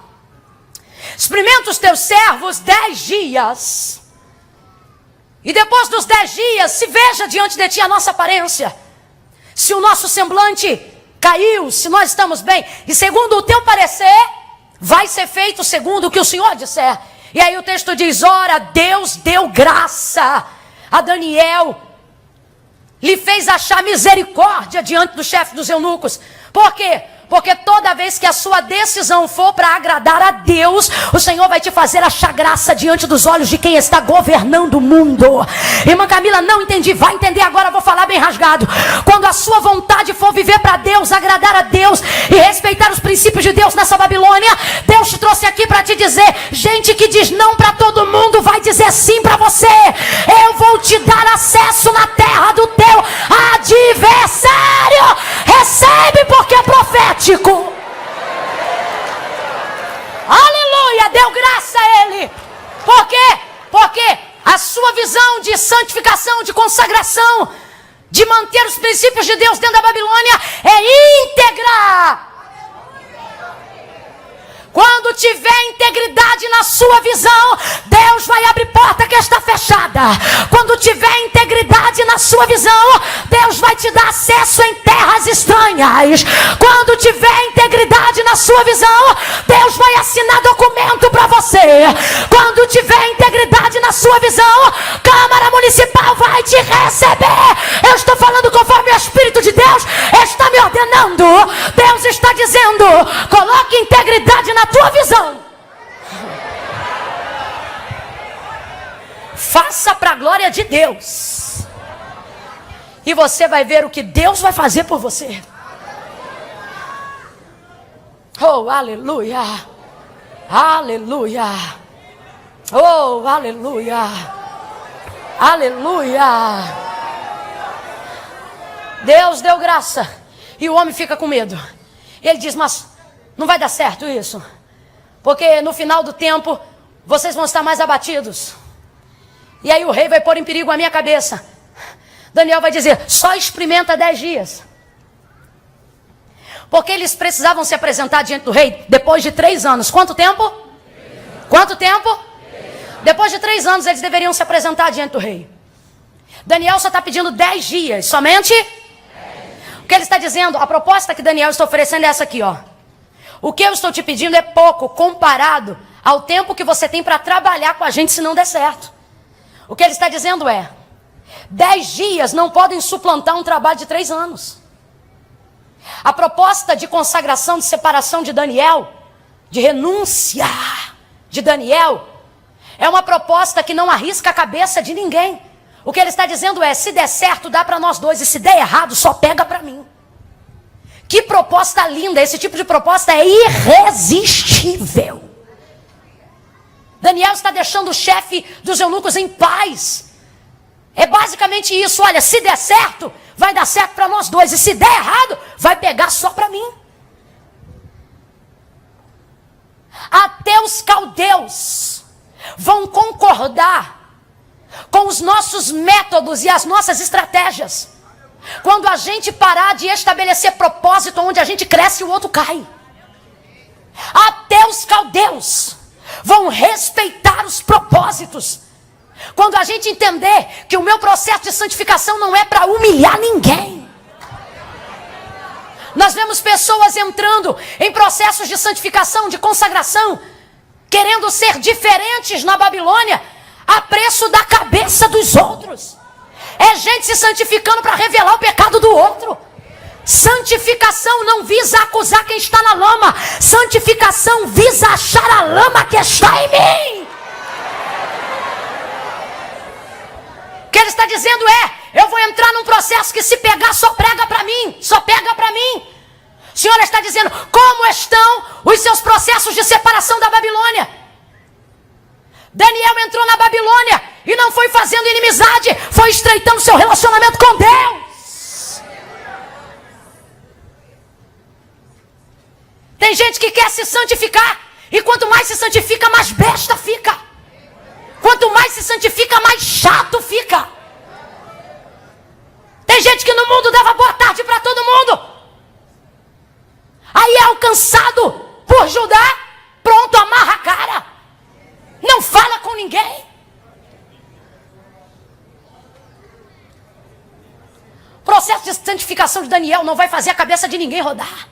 os teus servos 10 dias. E depois dos 10 dias, se veja diante de ti a nossa aparência. Se o nosso semblante caiu, se nós estamos bem. E segundo o teu parecer, vai ser feito segundo o que o Senhor disser. E aí o texto diz, ora, Deus deu graça a Daniel, lhe fez achar misericórdia diante do chefe dos eunucos. Por quê? Porque toda vez que a sua decisão for para agradar a Deus, o Senhor vai te fazer achar graça diante dos olhos de quem está governando o mundo. Irmã Camila, não entendi, vai entender agora, vou falar bem rasgado. Quando a sua vontade for viver para Deus, agradar a Deus e respeitar os princípios de Deus nessa Babilônia, Deus te trouxe aqui para te dizer, gente que diz não para todo mundo, vai dizer sim para você. Eu vou te dar acesso na terra do teu adversário. Recebe porque é profético. Aleluia, deu graça a ele. Por quê? Porque a sua visão de santificação, de consagração, de manter os princípios de Deus dentro da Babilônia é íntegra. Quando tiver integridade na sua visão, Deus vai abrir porta que está fechada. Quando tiver integridade na sua visão, Deus vai te dar acesso em terras estranhas. Quando tiver integridade na sua visão, Deus vai assinar documento para você. Quando tiver integridade na sua visão, Câmara Municipal vai te receber. Eu estou falando conforme o Espírito de Deus está me ordenando. Deus está dizendo, coloque integridade na tua visão. Faça para a glória de Deus. E você vai ver o que Deus vai fazer por você. Oh, aleluia. Aleluia. Oh, aleluia. Aleluia. Deus deu graça. E o homem fica com medo. Ele diz, mas não vai dar certo isso. Porque no final do tempo, vocês vão estar mais abatidos. E aí o rei vai pôr em perigo a minha cabeça. Daniel vai dizer, só experimenta 10 dias. Porque eles precisavam se apresentar diante do rei depois de 3 anos. Quanto tempo? 3 anos. Quanto tempo? 3 anos. Depois de 3 anos eles deveriam se apresentar diante do rei. Daniel só está pedindo 10 dias. Somente? 10. O que ele está dizendo, a proposta que Daniel está oferecendo é essa aqui, ó. O que eu estou te pedindo é pouco comparado ao tempo que você tem para trabalhar com a gente se não der certo. O que ele está dizendo é, 10 dias não podem suplantar um trabalho de 3 anos. A proposta de consagração, de separação de Daniel, de renúncia de Daniel, é uma proposta que não arrisca a cabeça de ninguém. O que ele está dizendo é, se der certo, dá para nós dois, e se der errado, só pega para mim. Que proposta linda, esse tipo de proposta é irresistível. Daniel está deixando o chefe dos eunucos em paz. É basicamente isso, olha, se der certo, vai dar certo para nós dois, e se der errado, vai pegar só para mim. Até os caldeus vão concordar com os nossos métodos e as nossas estratégias. Quando a gente parar de estabelecer propósito, onde a gente cresce e o outro cai. Até os caldeus vão respeitar os propósitos. Quando a gente entender que o meu processo de santificação não é para humilhar ninguém. Nós vemos pessoas entrando em processos de santificação, de consagração, querendo ser diferentes na Babilônia, a preço da cabeça dos outros. É gente se santificando para revelar o pecado do outro. Santificação não visa acusar quem está na lama. Santificação visa achar a lama que está em mim. O que ele está dizendo eu vou entrar num processo que se pegar só prega para mim. Só pega para mim. O Senhor está dizendo, como estão os seus processos de separação da Babilônia? Daniel entrou na Babilônia e não foi fazendo inimizade, foi estreitando seu relacionamento com Deus. Tem gente que quer se santificar, e quanto mais se santifica, mais besta fica. Quanto mais se santifica, mais chato fica. Tem gente que no mundo dava boa tarde para todo mundo. Aí é alcançado por Judá, pronto, amarra a cara. Não fala com ninguém. O processo de santificação de Daniel não vai fazer a cabeça de ninguém rodar.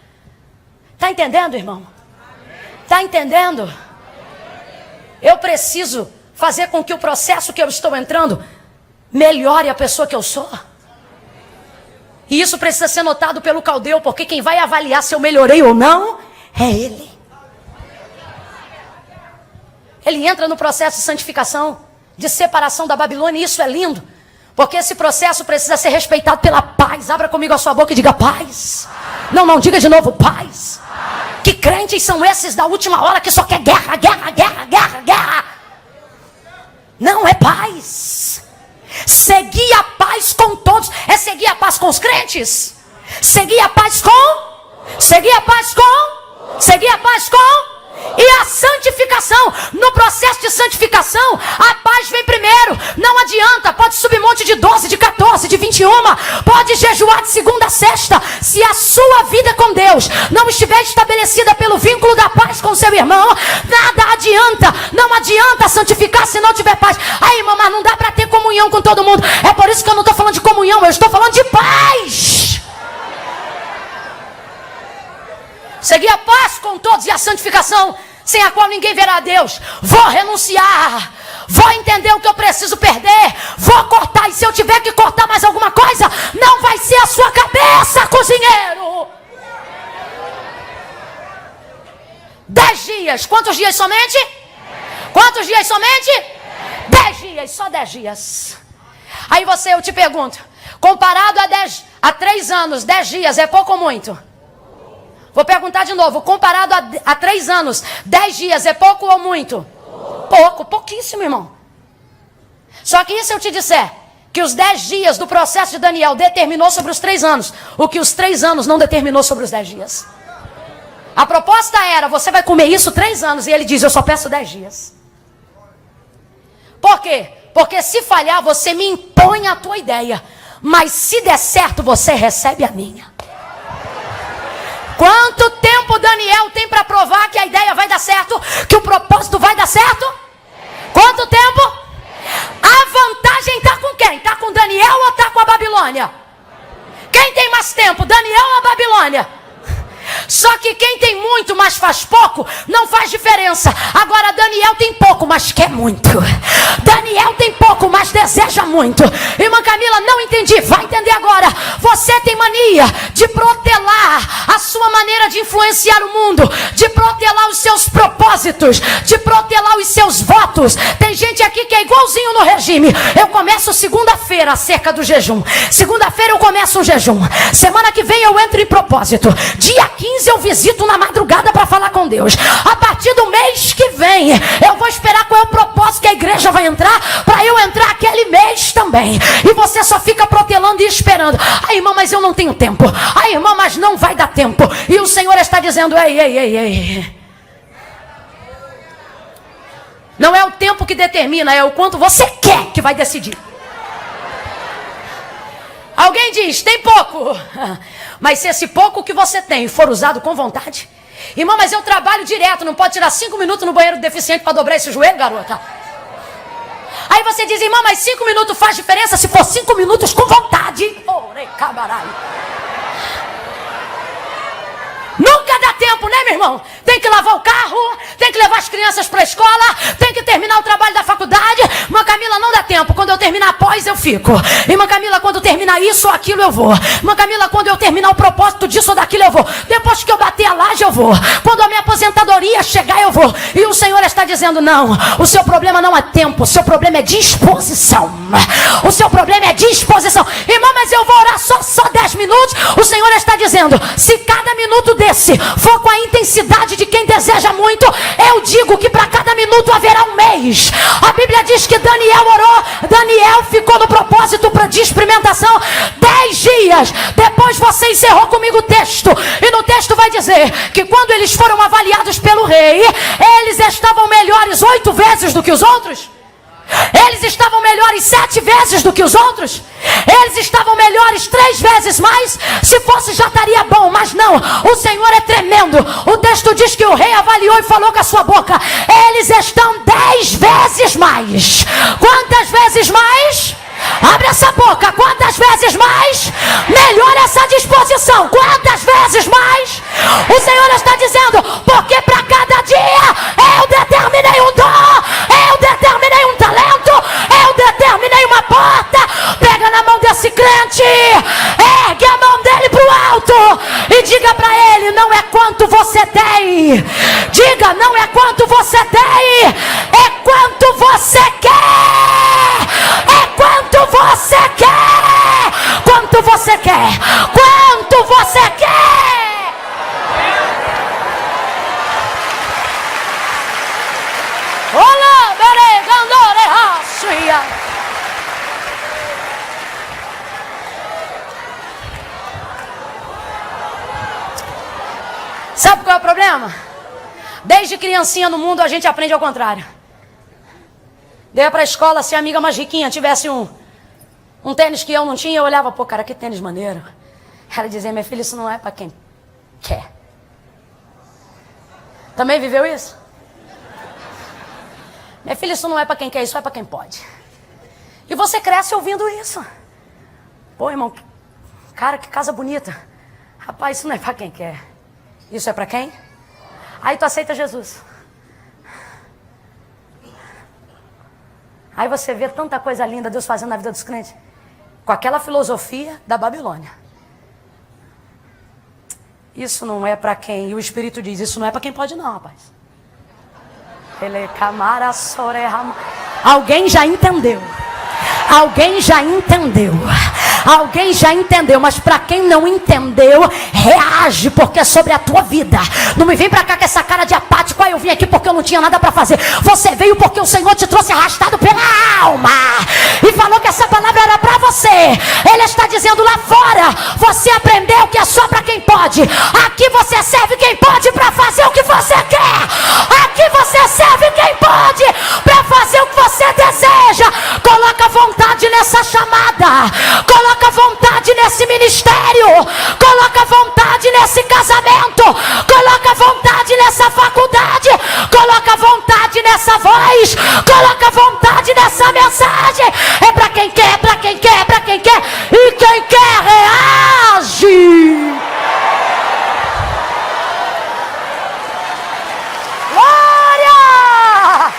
Está entendendo, irmão? Está entendendo? Eu preciso fazer com que o processo que eu estou entrando melhore a pessoa que eu sou. E isso precisa ser notado pelo caldeu, porque quem vai avaliar se eu melhorei ou não é ele. Ele entra no processo de santificação, de separação da Babilônia, e isso é lindo, porque esse processo precisa ser respeitado pela paz. Abra comigo a sua boca e diga paz. Não, diga de novo paz. Que crentes são esses da última hora que só quer guerra, guerra, guerra, guerra, guerra? Não é paz. Seguir a paz com todos. É seguir a paz com os crentes? Seguir a paz com? Seguir a paz com? Seguir a paz com? E a santificação, no processo de santificação, a paz vem primeiro. Não adianta, pode subir monte de 12, de 14, de 21, pode jejuar de segunda a sexta. Se a sua vida com Deus não estiver estabelecida pelo vínculo da paz com seu irmão, nada adianta. Não adianta santificar se não tiver paz. Aí, irmão, mas não dá para ter comunhão com todo mundo. É por isso que eu não estou falando de comunhão, eu estou falando de paz. Seguir a paz com todos e a santificação, sem a qual ninguém verá a Deus. Vou renunciar, vou entender o que eu preciso perder, vou cortar, e se eu tiver que cortar mais alguma coisa, não vai ser a sua cabeça, cozinheiro. 10 dias, quantos dias somente? Quantos dias somente? 10 dias, só 10 dias. Aí eu te pergunto, comparado a 3 anos, 10 dias é pouco ou muito? Vou perguntar de novo, comparado a 3 anos, 10 dias é pouco ou muito? Pouco, pouquíssimo, irmão. Só que e se eu te disser que os 10 dias do processo de Daniel determinou sobre os 3 anos, o que os 3 anos não determinou sobre os 10 dias? A proposta era, você vai comer isso 3 anos, e ele diz, eu só peço 10 dias. Por quê? Porque se falhar, você me impõe a tua ideia, mas se der certo, você recebe a minha. Quanto tempo Daniel tem para provar que a ideia vai dar certo? Que o propósito vai dar certo? Quanto tempo? A vantagem está com quem? Está com Daniel ou está com a Babilônia? Quem tem mais tempo? Daniel ou a Babilônia? Só que quem tem muito, mas faz pouco, não faz diferença. Agora Daniel tem pouco, mas quer muito. Daniel tem pouco, mas deseja muito. Irmã Camila, não entendi, vai entender agora. Você tem mania de protelar a sua maneira de influenciar o mundo, de protelar os seus propósitos, de protelar os seus votos. Tem gente aqui que é igualzinho no regime. Eu começo segunda-feira acerca do jejum. Segunda-feira eu começo um jejum. Semana que vem eu entro em propósito. Dia 15 eu visito na madrugada para falar com Deus. A partir do mês que vem, eu vou esperar qual é o propósito que a igreja vai entrar, para eu entrar aquele mês também. E você só fica protelando e esperando. Ai, irmão, mas eu não tenho tempo. Ai, irmão, mas não vai dar tempo. E o Senhor está dizendo, ei. Não é o tempo que determina, é o quanto você quer que vai decidir. Alguém diz, tem pouco. Mas se esse pouco que você tem for usado com vontade... Irmão, mas eu trabalho direto, não pode tirar 5 minutos no banheiro do deficiente para dobrar esse joelho, garota? Aí você diz, irmão, mas 5 minutos faz diferença se for 5 minutos com vontade. Orei, cabaralho. Nunca dá tempo, né, meu irmão? Tem que lavar o carro, tem que levar as crianças para a escola, tem que terminar o trabalho da faculdade. Irmã Camila, não dá tempo. Quando eu terminar após, eu fico. Irmã Camila, quando terminar isso ou aquilo, eu vou. Irmã Camila, quando eu terminar o propósito disso ou daquilo, eu vou. Depois que eu bater a laje, eu vou. Quando a minha aposentadoria chegar, eu vou. E o Senhor está dizendo, não, o seu problema não é tempo, o seu problema é disposição. O seu problema é disposição. Irmão, mas eu vou orar só 10 minutos. O Senhor está dizendo, se cada minuto desse for com a intensidade de quem deseja muito, eu digo que para cada minuto haverá um mês. A Bíblia diz que Daniel orou, Daniel ficou no propósito de experimentação 10 dias. Depois você encerrou comigo o texto, e no texto vai dizer que quando eles foram avaliados pelo rei, eles estavam melhores 8 vezes do que os outros. Eles estavam melhores 7 vezes do que os outros. Eles estavam melhores 3 vezes mais. Se fosse já estaria bom, mas não. O Senhor é tremendo. O texto diz que o rei avaliou e falou com a sua boca, eles estão 10 vezes mais. Quantas vezes mais? Abre essa boca. Quantas vezes mais? Melhora essa disposição. Quantas vezes mais? O Senhor está dizendo, porque para cada dia eu determinei um dom, eu determinei um talento, eu determinei uma porta. Pega na mão desse crente, ergue a mão dele para o alto e diga para ele, não é quanto você tem. Diga, não é quanto você tem, é quanto você quer. É quanto você quer. Quanto você quer. Quanto você quer. Olá, bere, gandore, raçuia. Sabe qual é o problema? Desde criancinha no mundo a gente aprende ao contrário. Dei para a escola, se a amiga mais riquinha tivesse um tênis que eu não tinha, eu olhava, pô, cara, que tênis maneiro. Ela dizia, minha filha, isso não é para quem quer. Também viveu isso? Minha filha, isso não é para quem quer, isso é para quem pode. E você cresce ouvindo isso. Pô, irmão, cara, que casa bonita. Rapaz, isso não é para quem quer. Isso é para quem? Aí tu aceita Jesus. Aí você vê tanta coisa linda Deus fazendo na vida dos crentes. Com aquela filosofia da Babilônia. Isso não é para quem? E o Espírito diz, isso não é para quem pode não, rapaz. Ele camara sorehama. Alguém já entendeu. Alguém já entendeu. Alguém já entendeu, mas para quem não entendeu, reage, porque é sobre a tua vida. Não me vem para cá com essa cara de apático. Eu vim aqui porque eu não tinha nada para fazer. Você veio porque o Senhor te trouxe arrastado pela alma e falou que essa palavra era para você. Ele está dizendo lá fora, você aprendeu que é só para quem pode. Aqui você serve quem pode para fazer o que você quer. Aqui você serve quem pode para fazer o que você deseja. Coloca vontade nessa chamada. Coloca vontade nesse ministério. Coloca vontade nesse casamento. Coloca vontade nessa faculdade. Coloca vontade nessa voz. Coloca vontade nessa mensagem. É para quem quer, para quem quer, para quem quer. E quem quer reage. Glória!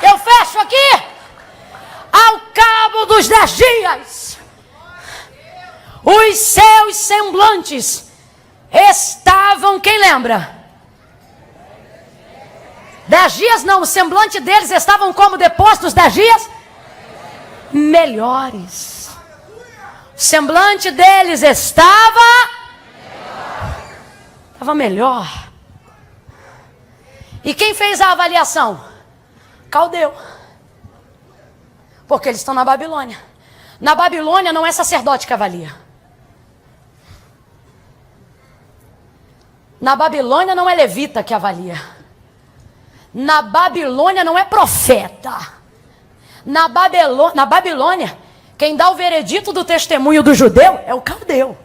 Eu fecho aqui. Ao cabo dos 10 dias, os seus semblantes estavam, quem lembra? 10 dias não, o semblante deles estavam como depois dos 10 dias? Melhores. O semblante deles estava melhor. E quem fez a avaliação? Caldeu. Porque eles estão na Babilônia. Na Babilônia não é sacerdote que avalia. Na Babilônia não é levita que avalia. Na Babilônia não é profeta. Na Babilônia, quem dá o veredito do testemunho do judeu é o caldeu.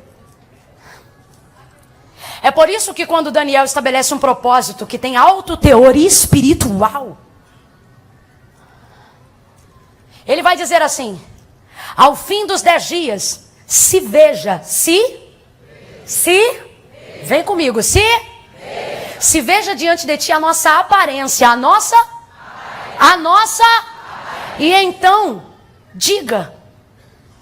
É por isso que quando Daniel estabelece um propósito que tem alto teor espiritual, ele vai dizer assim: ao fim dos 10 dias, se veja, vem comigo, se veja diante de ti a nossa aparência, a nossa, e então, diga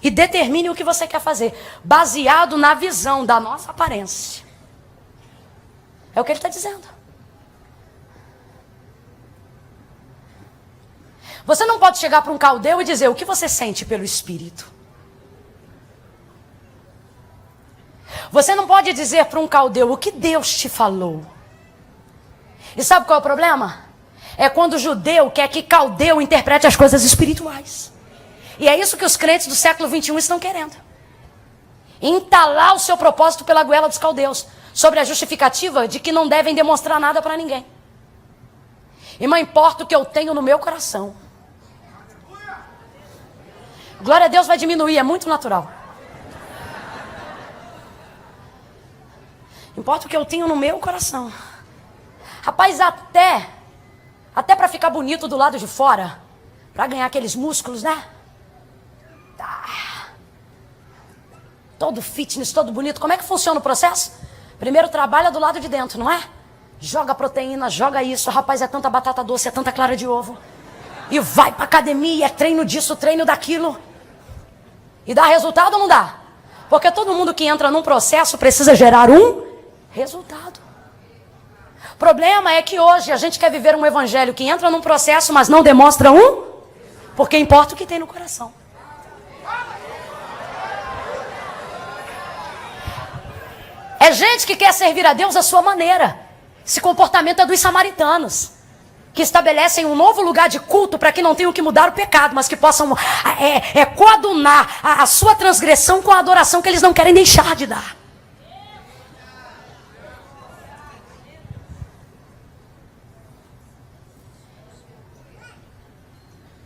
e determine o que você quer fazer, baseado na visão da nossa aparência. É o que ele está dizendo. Você não pode chegar para um caldeu e dizer o que você sente pelo Espírito. Você não pode dizer para um caldeu o que Deus te falou. E sabe qual é o problema? É quando o judeu quer que caldeu interprete as coisas espirituais. E é isso que os crentes do século 21 estão querendo. Entalar o seu propósito pela goela dos caldeus, sobre a justificativa de que não devem demonstrar nada para ninguém. Irmã, importa o que eu tenho no meu coração. Glória a Deus vai diminuir, é muito natural. Importa o que eu tenho no meu coração. Rapaz, até para ficar bonito do lado de fora, para ganhar aqueles músculos, né? Todo fitness, todo bonito. Como é que funciona o processo? Primeiro trabalha do lado de dentro, não é? Joga proteína, joga isso. Rapaz, é tanta batata doce, é tanta clara de ovo. E vai pra academia, é treino disso, treino daquilo. E dá resultado ou não dá? Porque todo mundo que entra num processo precisa gerar um resultado. O problema é que hoje a gente quer viver um evangelho que entra num processo, mas não demonstra um, porque importa o que tem no coração. É gente que quer servir a Deus à sua maneira. Esse comportamento é dos samaritanos, que estabelecem um novo lugar de culto para que não tenham que mudar o pecado, mas que possam coadunar a sua transgressão com a adoração que eles não querem deixar de dar.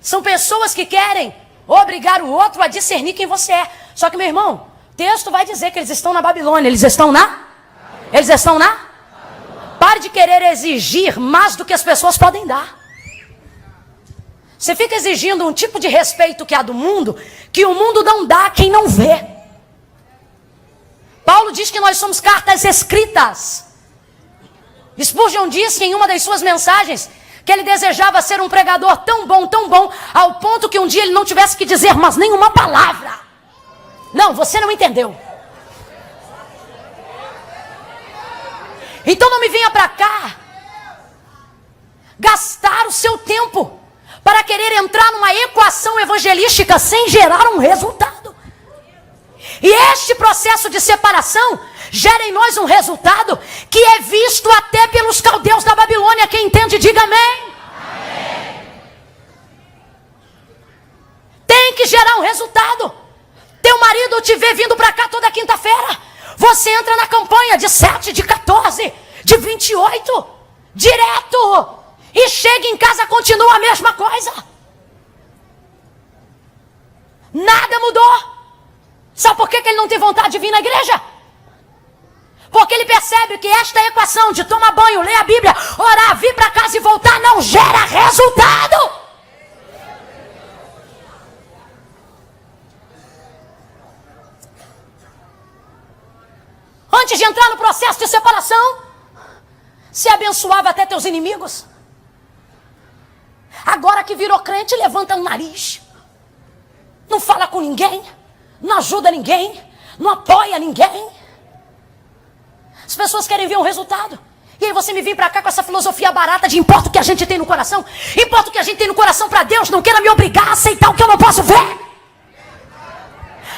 São pessoas que querem obrigar o outro a discernir quem você é. Só que, meu irmão, o texto vai dizer que eles estão na Babilônia. Eles estão na? Pare de querer exigir mais do que as pessoas podem dar. Você fica exigindo um tipo de respeito que há do mundo, que o mundo não dá a quem não vê. Paulo diz que nós somos cartas escritas. Spurgeon disse em uma das suas mensagens que ele desejava ser um pregador tão bom, ao ponto que um dia ele não tivesse que dizer mais nenhuma palavra. Não, você não entendeu. Então não me venha para cá gastar o seu tempo para querer entrar numa equação evangelística sem gerar um resultado. E este processo de separação gera em nós um resultado que é visto até pelos caldeus da Babilônia. Quem entende, diga amém. Tem que gerar um resultado. Teu marido te vê vindo para cá toda quinta-feira. Você entra na campanha de 7, de 14, de 28, direto. E chega em casa, continua a mesma coisa. Nada mudou. Sabe por que ele não tem vontade de vir na igreja? Porque ele percebe que esta equação de tomar banho, ler a Bíblia, orar, vir para casa e voltar não gera resultado. Antes de entrar no processo de separação, se abençoava até teus inimigos. Agora que virou crente, levanta o nariz. Não fala com ninguém, não ajuda ninguém, não apoia ninguém. As pessoas querem ver um resultado. E aí você me vem pra cá com essa filosofia barata de importa o que a gente tem no coração. Importa o que a gente tem no coração pra Deus. Não queira me obrigar a aceitar o que eu não posso ver.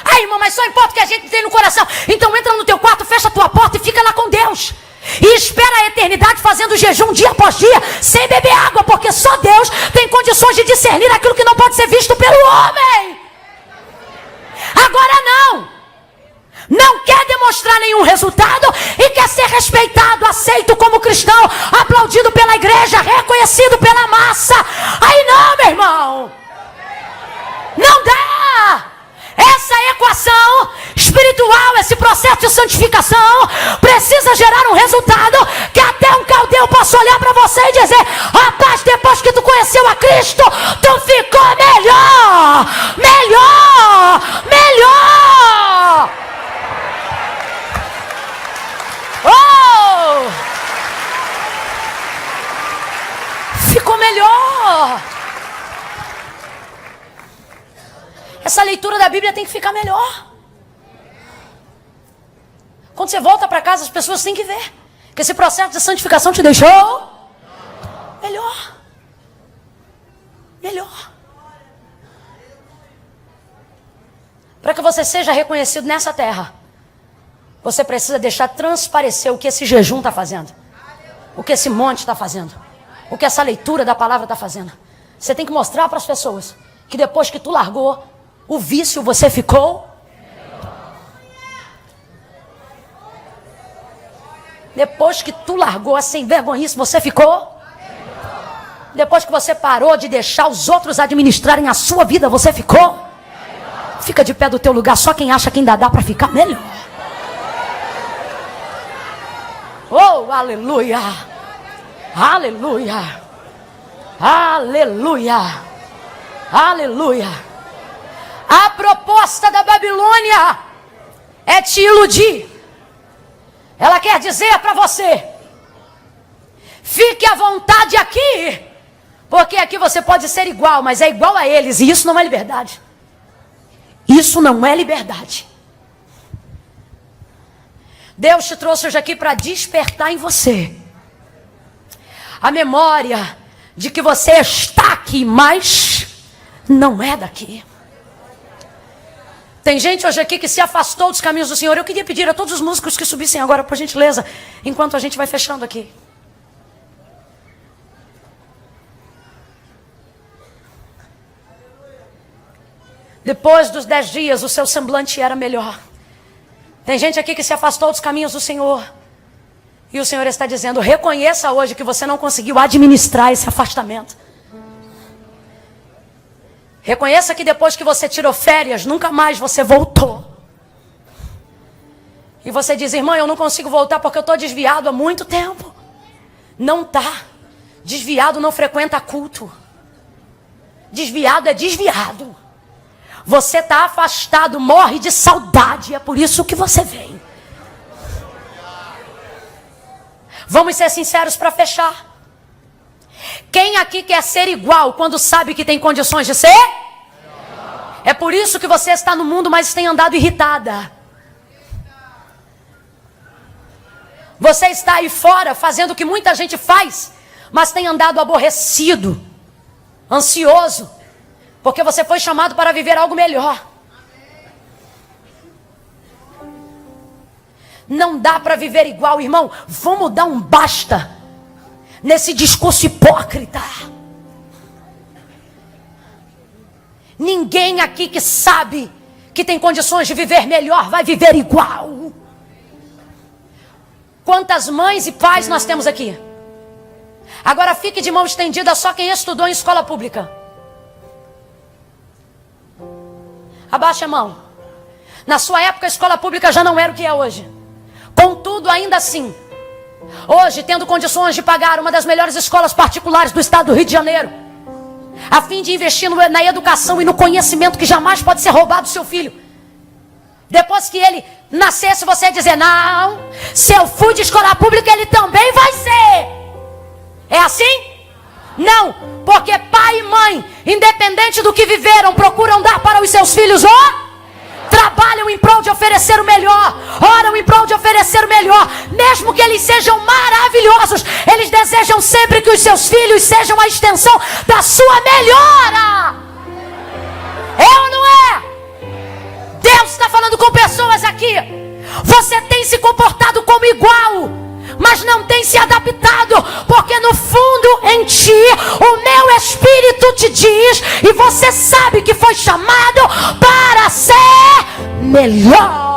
Ai, irmão, mas só importa o que a gente tem no coração. Então entra no teu quarto, fecha a tua porta e fica lá com Deus. E espera a eternidade fazendo jejum dia após dia, sem beber água, porque só Deus tem condições de discernir aquilo que não pode ser visto pelo homem. Agora não. não quer demonstrar nenhum resultado e quer ser respeitado, aceito como cristão, aplaudido pela igreja, reconhecido pela massa. Aí não, meu irmão. Não dá. Essa equação espiritual, esse processo de santificação precisa gerar um resultado que até um caldeu possa olhar para você e dizer: rapaz, depois que tu conheceu a Cristo, tu ficou melhor, melhor, melhor. Oh! Ficou melhor. Essa leitura da Bíblia tem que ficar melhor. Quando você volta para casa, as pessoas têm que ver que esse processo de santificação te deixou melhor. Melhor. Para que você seja reconhecido nessa terra, você precisa deixar transparecer o que esse jejum está fazendo, o que esse monte está fazendo, o que essa leitura da palavra está fazendo. Você tem que mostrar para as pessoas que depois que tu largou o vício, você ficou. Depois que tu largou a sem vergonhice, você ficou. Depois que você parou de deixar os outros administrarem a sua vida, você ficou. Fica de pé do teu lugar, só quem acha que ainda dá para ficar melhor. Oh, aleluia. Aleluia. Aleluia. Aleluia. A proposta da Babilônia é te iludir. Ela quer dizer para você: fique à vontade aqui, porque aqui você pode ser igual, mas é igual a eles, e isso não é liberdade. Isso não é liberdade. Deus te trouxe hoje aqui para despertar em você a memória de que você está aqui, mas não é daqui. Tem gente hoje aqui que se afastou dos caminhos do Senhor. Eu queria pedir a todos os músicos que subissem agora, por gentileza, enquanto a gente vai fechando aqui. Depois dos 10 dias, o seu semblante era melhor. Tem gente aqui que se afastou dos caminhos do Senhor. E o Senhor está dizendo: reconheça hoje que você não conseguiu administrar esse afastamento. Reconheça que depois que você tirou férias, nunca mais você voltou. E você diz: irmã, eu não consigo voltar porque eu estou desviado há muito tempo. Não está. Desviado não frequenta culto. Desviado é desviado. Você está afastado, morre de saudade. É por isso que você vem. Vamos ser sinceros para fechar. Quem aqui quer ser igual quando sabe que tem condições de ser? É por isso que você está no mundo, mas tem andado irritada. Você está aí fora fazendo o que muita gente faz, mas tem andado aborrecido, ansioso, porque você foi chamado para viver algo melhor. Não dá para viver igual, irmão. Vamos dar um basta nesse discurso hipócrita. Ninguém aqui que sabe que tem condições de viver melhor vai viver igual. Quantas mães e pais nós temos aqui? Agora fique de mão estendida só quem estudou em escola pública. Abaixa a mão. Na sua época a escola pública já não era o que é hoje. Contudo, ainda assim, hoje, tendo condições de pagar uma das melhores escolas particulares do estado do Rio de Janeiro, a fim de investir na educação e no conhecimento que jamais pode ser roubado do seu filho, depois que ele nascesse, você ia dizer: não, se eu fui de escola pública, ele também vai ser. É assim? Não, porque pai e mãe, independente do que viveram, procuram dar para os seus filhos trabalham em prol de oferecer o melhor, oram em prol de oferecer o melhor, mesmo que eles sejam maravilhosos, eles desejam sempre que os seus filhos sejam a extensão da sua melhora. É ou não é? Deus está falando com pessoas aqui. Você tem se comportado como igual, mas não tem se adaptado, porque no fundo em ti o meu Espírito te diz, e você sabe que foi chamado para ser melhor.